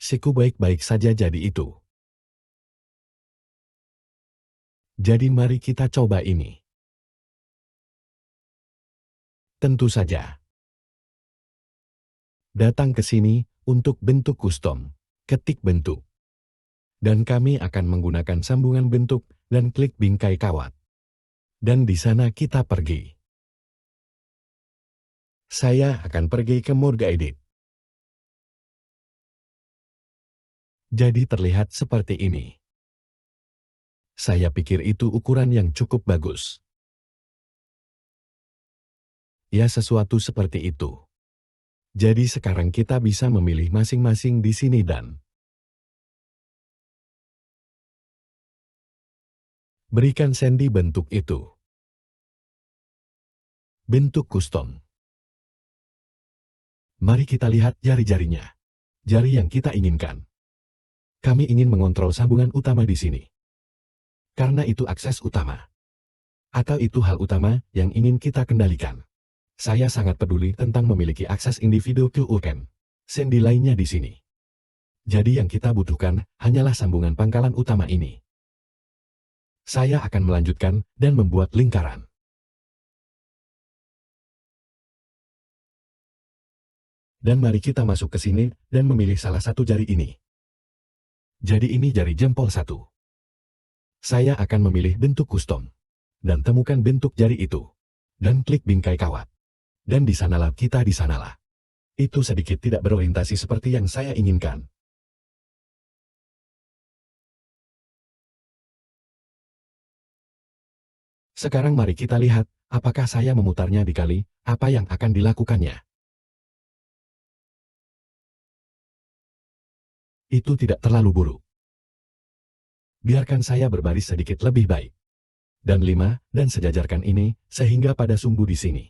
[SPEAKER 1] siku baik-baik saja, jadi itu. Jadi mari kita coba ini. Tentu saja. Datang ke sini untuk bentuk custom. Ketik bentuk. Dan kami akan menggunakan sambungan bentuk dan klik bingkai kawat. Dan di sana kita pergi. Saya akan pergi ke mode edit. Jadi terlihat seperti ini. Saya pikir itu ukuran yang cukup bagus. Ya, sesuatu seperti itu. Jadi sekarang kita bisa memilih masing-masing di sini dan berikan sendi bentuk itu. Bentuk custom. Mari kita lihat jari-jarinya. Jari yang kita inginkan. Kami ingin mengontrol sambungan utama di sini. Karena itu akses utama. Atau itu hal utama yang ingin kita kendalikan. Saya sangat peduli tentang memiliki akses individu ke UM. Sendi lainnya di sini. Jadi yang kita butuhkan hanyalah sambungan pangkalan utama ini. Saya akan melanjutkan dan membuat lingkaran. Dan mari kita masuk ke sini dan memilih salah satu jari ini. Jadi ini jari jempol 1. Saya akan memilih bentuk custom. Dan temukan bentuk jari itu. Dan klik bingkai kawat. Dan di sanalah kita di sanalah. Itu sedikit tidak berorientasi seperti yang saya inginkan. Sekarang mari kita lihat, apakah saya memutarnya dikali, apa yang akan dilakukannya. Itu tidak terlalu buruk. Biarkan saya berbaris sedikit lebih baik. Dan 5, dan sejajarkan ini, sehingga pada sumbu di sini.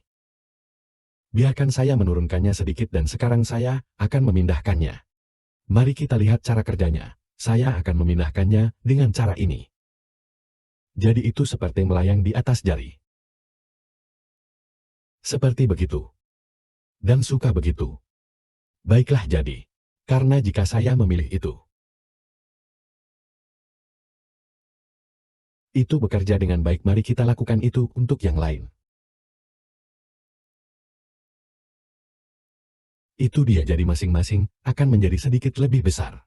[SPEAKER 1] Biarkan saya menurunkannya sedikit dan sekarang saya akan memindahkannya. Mari kita lihat cara kerjanya. Saya akan memindahkannya dengan cara ini. Jadi itu seperti melayang di atas jari. Seperti begitu. Dan suka begitu. Baiklah jadi. Karena jika saya memilih itu bekerja dengan baik, mari kita lakukan itu untuk yang lain. Itu dia, jadi masing-masing akan menjadi sedikit lebih besar.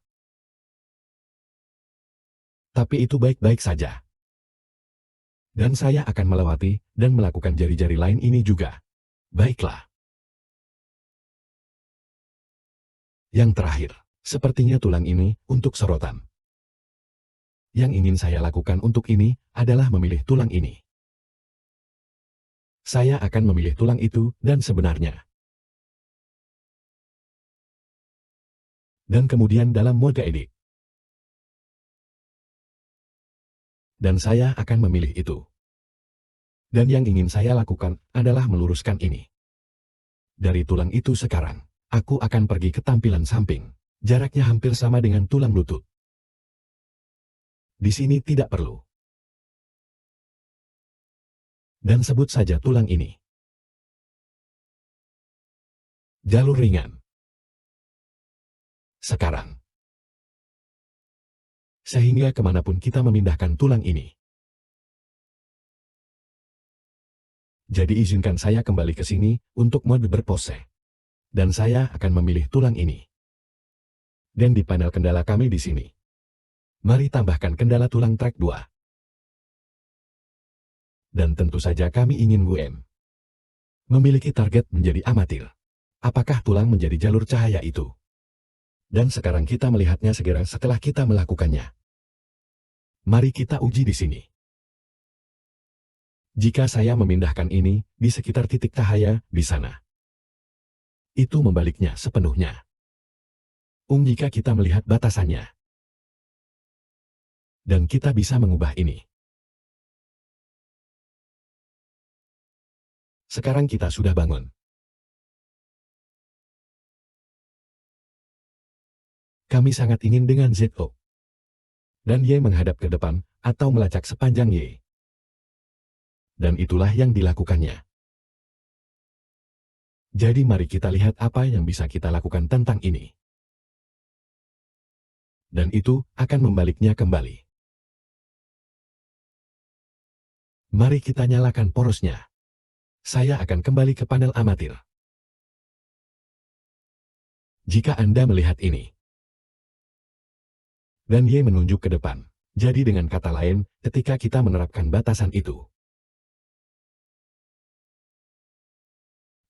[SPEAKER 1] Tapi itu baik-baik saja. Dan saya akan melewati dan melakukan jari-jari lain ini juga. Baiklah. Yang terakhir, sepertinya tulang ini untuk sorotan. Yang ingin saya lakukan untuk ini adalah memilih tulang ini. Saya akan memilih tulang itu dan sebenarnya. Dan kemudian dalam mode edit. Dan saya akan memilih itu. Dan yang ingin saya lakukan adalah meluruskan ini. Dari tulang itu sekarang, aku akan pergi ke tampilan samping. Jaraknya hampir sama dengan tulang lutut. Di sini tidak perlu. Dan sebut saja tulang ini. Jalur ringan. Sekarang. Sehingga kemanapun kita memindahkan tulang ini. Jadi izinkan saya kembali ke sini untuk mode berpose. Dan saya akan memilih tulang ini. Dan di panel kendala kami di sini. Mari tambahkan kendala tulang track 2. Dan tentu saja kami ingin WM. Memiliki target menjadi amatir. Apakah tulang menjadi jalur cahaya itu? Dan sekarang kita melihatnya segera setelah kita melakukannya. Mari kita uji di sini. Jika saya memindahkan ini di sekitar titik cahaya di sana. Itu membaliknya sepenuhnya. Jika kita melihat batasannya. Dan kita bisa mengubah ini. Sekarang kita sudah bangun. Kami sangat ingin dengan ZO. Dan Y menghadap ke depan, atau melacak sepanjang Y. Dan itulah yang dilakukannya. Jadi mari kita lihat apa yang bisa kita lakukan tentang ini. Dan itu akan membaliknya kembali. Mari kita nyalakan porosnya. Saya akan kembali ke panel amatir. Jika Anda melihat ini. Dan Y menunjuk ke depan. Jadi dengan kata lain, ketika kita menerapkan batasan itu.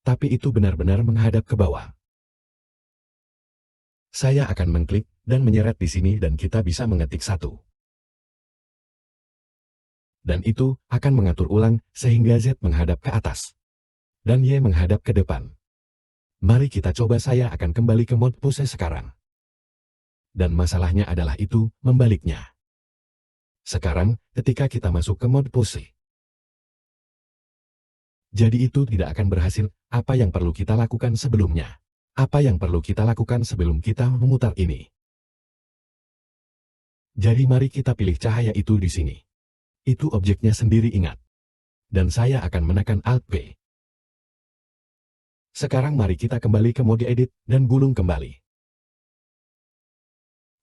[SPEAKER 1] Tapi itu benar-benar menghadap ke bawah. Saya akan mengklik dan menyeret di sini dan kita bisa mengetik 1. Dan itu akan mengatur ulang sehingga Z menghadap ke atas. Dan Y menghadap ke depan. Mari kita coba, saya akan kembali ke mode pose sekarang. Dan masalahnya adalah itu, membaliknya. Sekarang, ketika kita masuk ke mode pose. Jadi itu tidak akan berhasil. Apa yang perlu kita lakukan sebelumnya? Apa yang perlu kita lakukan sebelum kita memutar ini? Jadi mari kita pilih cahaya itu di sini. Itu objeknya sendiri, ingat. Dan saya akan menekan Alt-P. Sekarang mari kita kembali ke mode edit dan gulung kembali.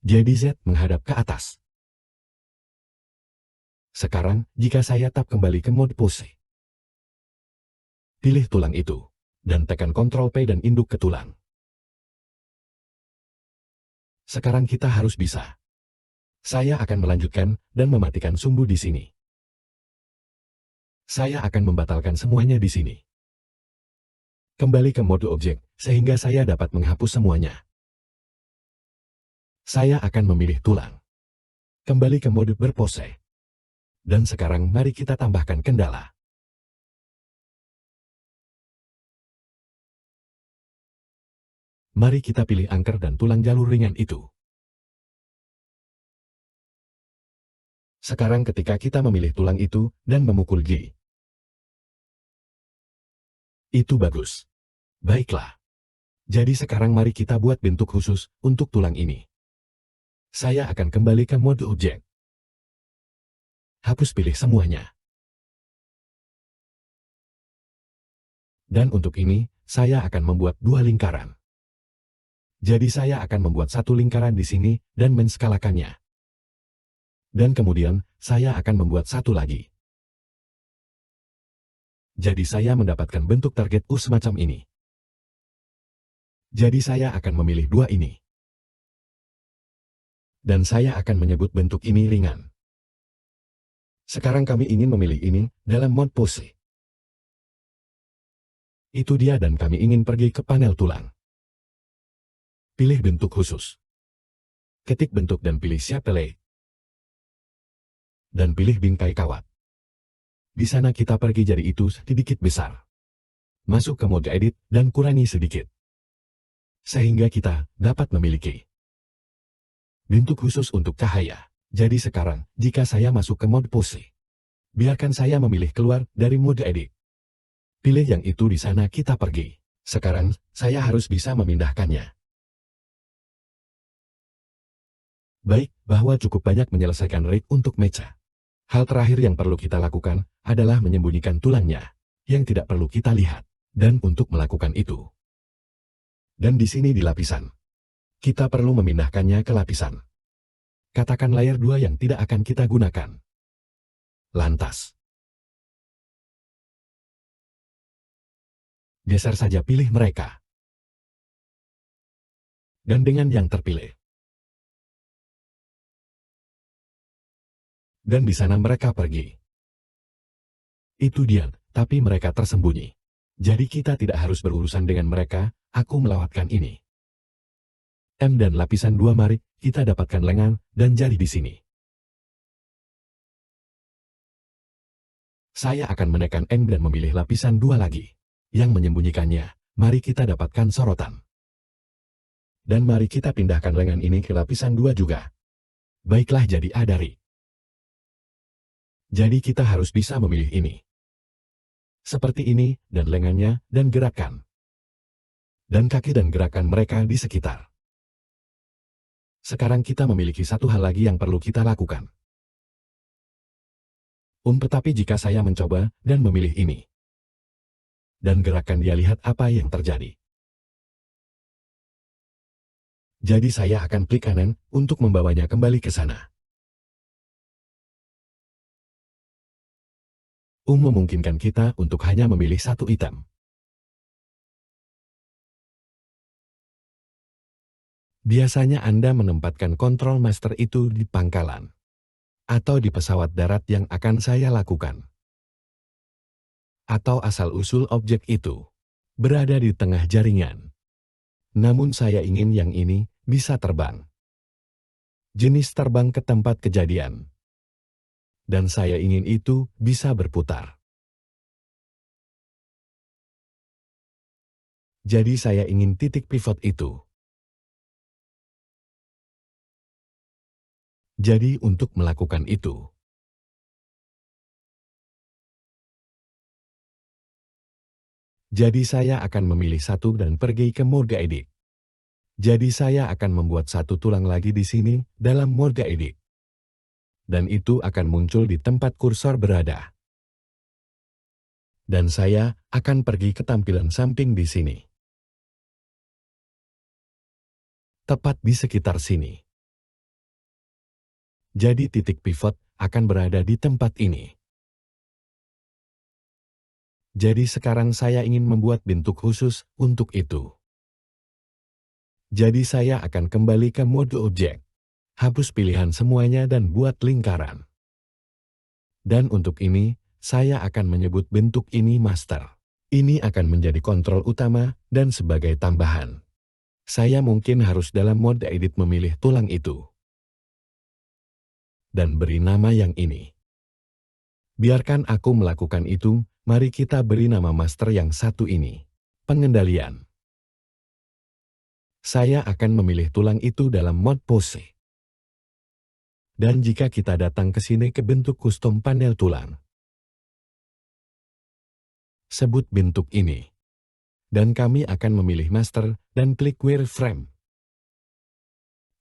[SPEAKER 1] Jadi Z menghadap ke atas. Sekarang, jika saya tap kembali ke mode pose. Pilih tulang itu. Dan tekan Ctrl P dan induk ke tulang. Sekarang kita harus bisa. Saya akan melanjutkan dan mematikan sumbu di sini. Saya akan membatalkan semuanya di sini. Kembali ke mode objek, sehingga saya dapat menghapus semuanya. Saya akan memilih tulang. Kembali ke mode berpose. Dan sekarang mari kita tambahkan kendala. Mari kita pilih angker dan tulang jalur ringan itu. Sekarang ketika kita memilih tulang itu dan memukul G. Itu bagus. Baiklah. Jadi sekarang mari kita buat bentuk khusus untuk tulang ini. Saya akan kembali ke mode objek. Hapus pilih semuanya. Dan untuk ini, saya akan membuat dua lingkaran. Jadi saya akan membuat satu lingkaran di sini dan menskalakannya. Dan kemudian, saya akan membuat satu lagi. Jadi saya mendapatkan bentuk target U semacam ini. Jadi saya akan memilih dua ini. Dan saya akan menyebut bentuk ini ringan. Sekarang kami ingin memilih ini dalam mode pose. Itu dia dan kami ingin pergi ke panel tulang. Pilih bentuk khusus. Ketik bentuk dan pilih Chapelle. Dan pilih bingkai kawat. Di sana kita pergi jadi itu sedikit besar. Masuk ke mode edit dan kurangi sedikit. Sehingga kita dapat memiliki bentuk khusus untuk cahaya. Jadi sekarang, jika saya masuk ke mode pose, biarkan saya memilih keluar dari mode edit. Pilih yang itu di sana kita pergi. Sekarang, saya harus bisa memindahkannya. Baik, bahwa cukup banyak menyelesaikan rig untuk mecha. Hal terakhir yang perlu kita lakukan adalah menyembunyikan tulangnya, yang tidak perlu kita lihat. Dan untuk melakukan itu. Dan di sini di lapisan. Kita perlu memindahkannya ke lapisan. Katakan layer 2 yang tidak akan kita gunakan. Lantas. Geser saja pilih mereka. Dan dengan yang terpilih. Dan di sana mereka pergi. Itu dia, tapi mereka tersembunyi. Jadi kita tidak harus berurusan dengan mereka, aku melewatkan ini. M dan lapisan 2 mari, kita dapatkan lengan, dan jari di sini. Saya akan menekan M dan memilih lapisan 2 lagi. Yang menyembunyikannya, mari kita dapatkan sorotan. Dan mari kita pindahkan lengan ini ke lapisan 2 juga. Baiklah jadi A dari. Jadi kita harus bisa memilih ini. Seperti ini, dan lengannya, dan gerakan. Dan kaki dan gerakan mereka di sekitar. Sekarang kita memiliki satu hal lagi yang perlu kita lakukan. Tetapi jika saya mencoba, dan memilih ini. Dan gerakan dia lihat apa yang terjadi. Jadi saya akan klik kanan, untuk membawanya kembali ke sana. Memungkinkan kita untuk hanya memilih satu item. Biasanya Anda menempatkan kontrol master itu di pangkalan. Atau di pesawat darat yang akan saya lakukan. Atau asal-usul objek itu berada di tengah jaringan. Namun saya ingin yang ini bisa terbang. Jenis terbang ke tempat kejadian. Dan saya ingin itu bisa berputar. Jadi saya ingin titik pivot itu. Jadi untuk melakukan itu. Jadi saya akan memilih satu dan pergi ke mode edit. Jadi saya akan membuat satu tulang lagi di sini dalam mode edit. Dan itu akan muncul di tempat kursor berada. Dan saya akan pergi ke tampilan samping di sini. Tepat di sekitar sini. Jadi titik pivot akan berada di tempat ini. Jadi sekarang saya ingin membuat bentuk khusus untuk itu. Jadi saya akan kembali ke mode objek. Hapus pilihan semuanya dan buat lingkaran. Dan untuk ini, saya akan menyebut bentuk ini master. Ini akan menjadi kontrol utama dan sebagai tambahan. Saya mungkin harus dalam mode edit memilih tulang itu. Dan beri nama yang ini. Biarkan aku melakukan itu, mari kita beri nama master yang satu ini. Pengendalian. Saya akan memilih tulang itu dalam mode pose. Dan jika kita datang ke sini ke bentuk custom panel tulang, sebut bentuk ini. Dan kami akan memilih master dan klik wireframe.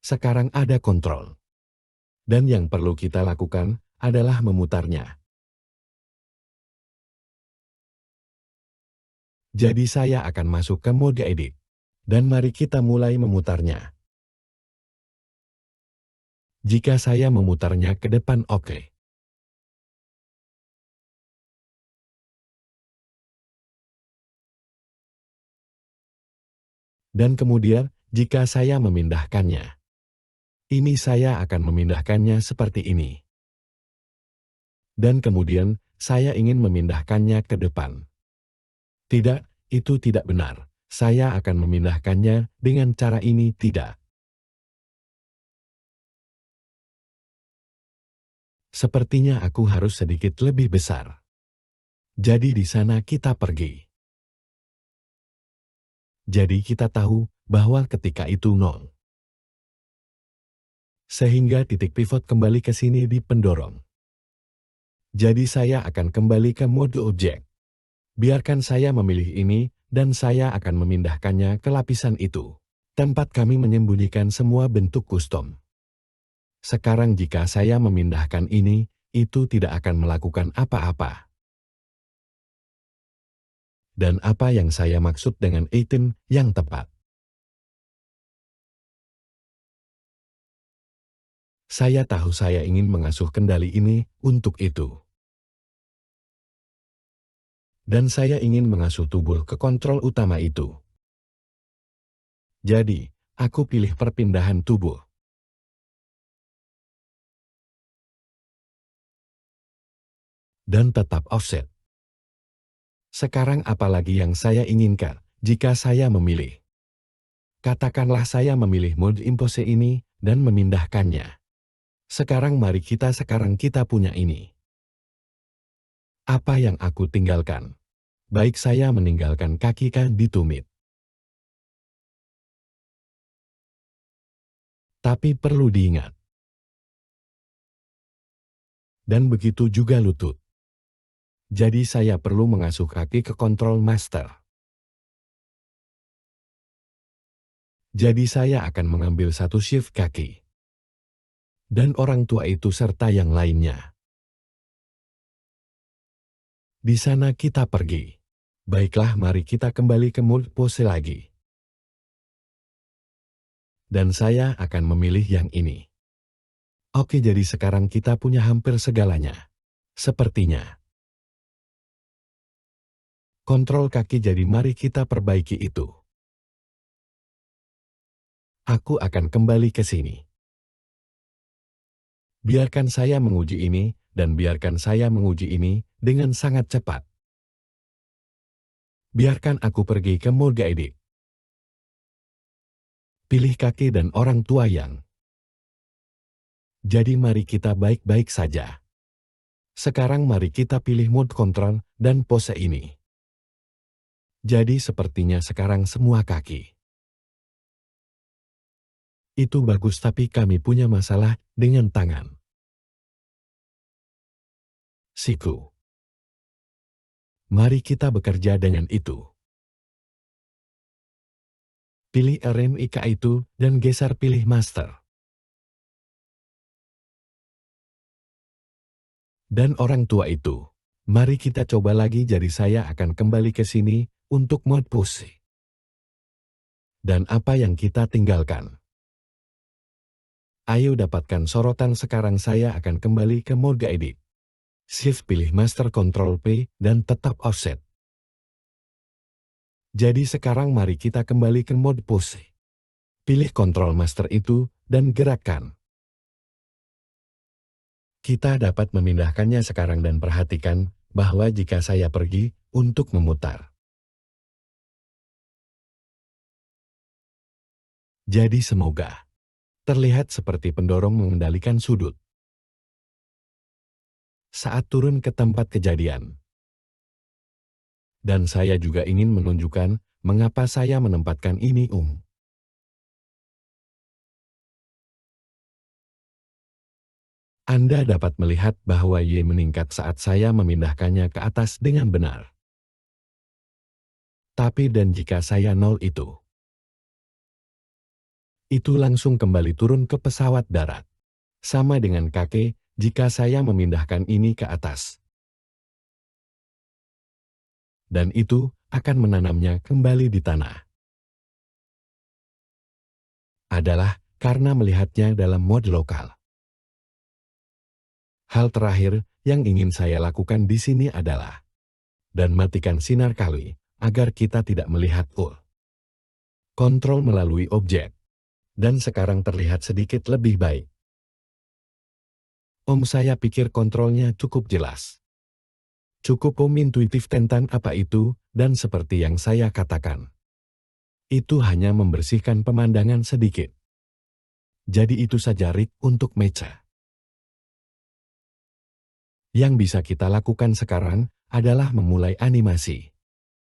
[SPEAKER 1] Sekarang ada kontrol. Dan yang perlu kita lakukan adalah memutarnya. Jadi saya akan masuk ke mode edit. Dan mari kita mulai memutarnya. Jika saya memutarnya ke depan, oke. Dan kemudian, jika saya memindahkannya, ini saya akan memindahkannya seperti ini. Dan kemudian, saya ingin memindahkannya ke depan. Tidak, itu tidak benar. Saya akan memindahkannya dengan cara ini, tidak. Sepertinya aku harus sedikit lebih besar. Jadi di sana kita pergi. Jadi kita tahu bahwa ketika itu 0. Sehingga titik pivot kembali ke sini di pendorong. Jadi saya akan kembali ke mode objek. Biarkan saya memilih ini, dan saya akan memindahkannya ke lapisan itu. Tempat kami menyembunyikan semua bentuk custom. Sekarang jika saya memindahkan ini, itu tidak akan melakukan apa-apa. Dan apa yang saya maksud dengan item yang tepat? Saya tahu saya ingin mengasuh kendali ini untuk itu. Dan saya ingin mengasuh tubuh ke kontrol utama itu. Jadi, aku pilih perpindahan tubuh. Dan tetap offset. Sekarang apalagi yang saya inginkan jika saya memilih? Katakanlah saya memilih mode impose ini dan memindahkannya. Sekarang kita punya ini. Apa yang aku tinggalkan? Baik, saya meninggalkan kaki kan di tumit. Tapi perlu diingat. Dan begitu juga lutut. Jadi saya perlu mengasuh kaki ke kontrol master. Jadi saya akan mengambil satu shift kaki. Dan orang tua itu serta yang lainnya. Di sana kita pergi. Baiklah, mari kita kembali ke mode pose lagi. Dan saya akan memilih yang ini. Oke, jadi sekarang kita punya hampir segalanya. Sepertinya. Kontrol kaki, jadi mari kita perbaiki itu. Aku akan kembali ke sini. Biarkan saya menguji ini, dan biarkan saya menguji ini dengan sangat cepat. Biarkan aku pergi ke mode edit. Pilih kaki dan orang tua yang. Jadi mari kita baik-baik saja. Sekarang mari kita pilih mode kontrol dan pose ini. Jadi sepertinya sekarang semua kaki. Itu bagus, tapi kami punya masalah dengan tangan. Siku. Mari kita bekerja dengan itu. Pilih RMIK itu dan geser pilih master. Dan orang tua itu. Mari kita coba lagi, jadi saya akan kembali ke sini untuk mode pose. Dan apa yang kita tinggalkan? Ayo dapatkan sorotan. Sekarang saya akan kembali ke mode edit. Shift pilih master, Ctrl P, dan tetap offset. Jadi sekarang mari kita kembali ke mode pose. Pilih kontrol master itu dan gerakkan. Kita dapat memindahkannya sekarang dan perhatikan bahwa jika saya pergi untuk memutar. Jadi semoga terlihat seperti pendorong mengendalikan sudut. Saat turun ke tempat kejadian. Dan saya juga ingin menunjukkan mengapa saya menempatkan ini. Anda dapat melihat bahwa Y meningkat saat saya memindahkannya ke atas dengan benar. Tapi dan jika saya 0 itu langsung kembali turun ke pesawat darat. Sama dengan kakek jika saya memindahkan ini ke atas. Dan itu akan menanamnya kembali di tanah. Adalah karena melihatnya dalam mode lokal. Hal terakhir yang ingin saya lakukan di sini adalah dan matikan sinar kali agar kita tidak melihat kontrol melalui objek. Dan sekarang terlihat sedikit lebih baik. Saya pikir kontrolnya cukup jelas. Cukup intuitif tentang apa itu, dan seperti yang saya katakan. Itu hanya membersihkan pemandangan sedikit. Jadi itu saja Rick untuk mecha. Yang bisa kita lakukan sekarang adalah memulai animasi.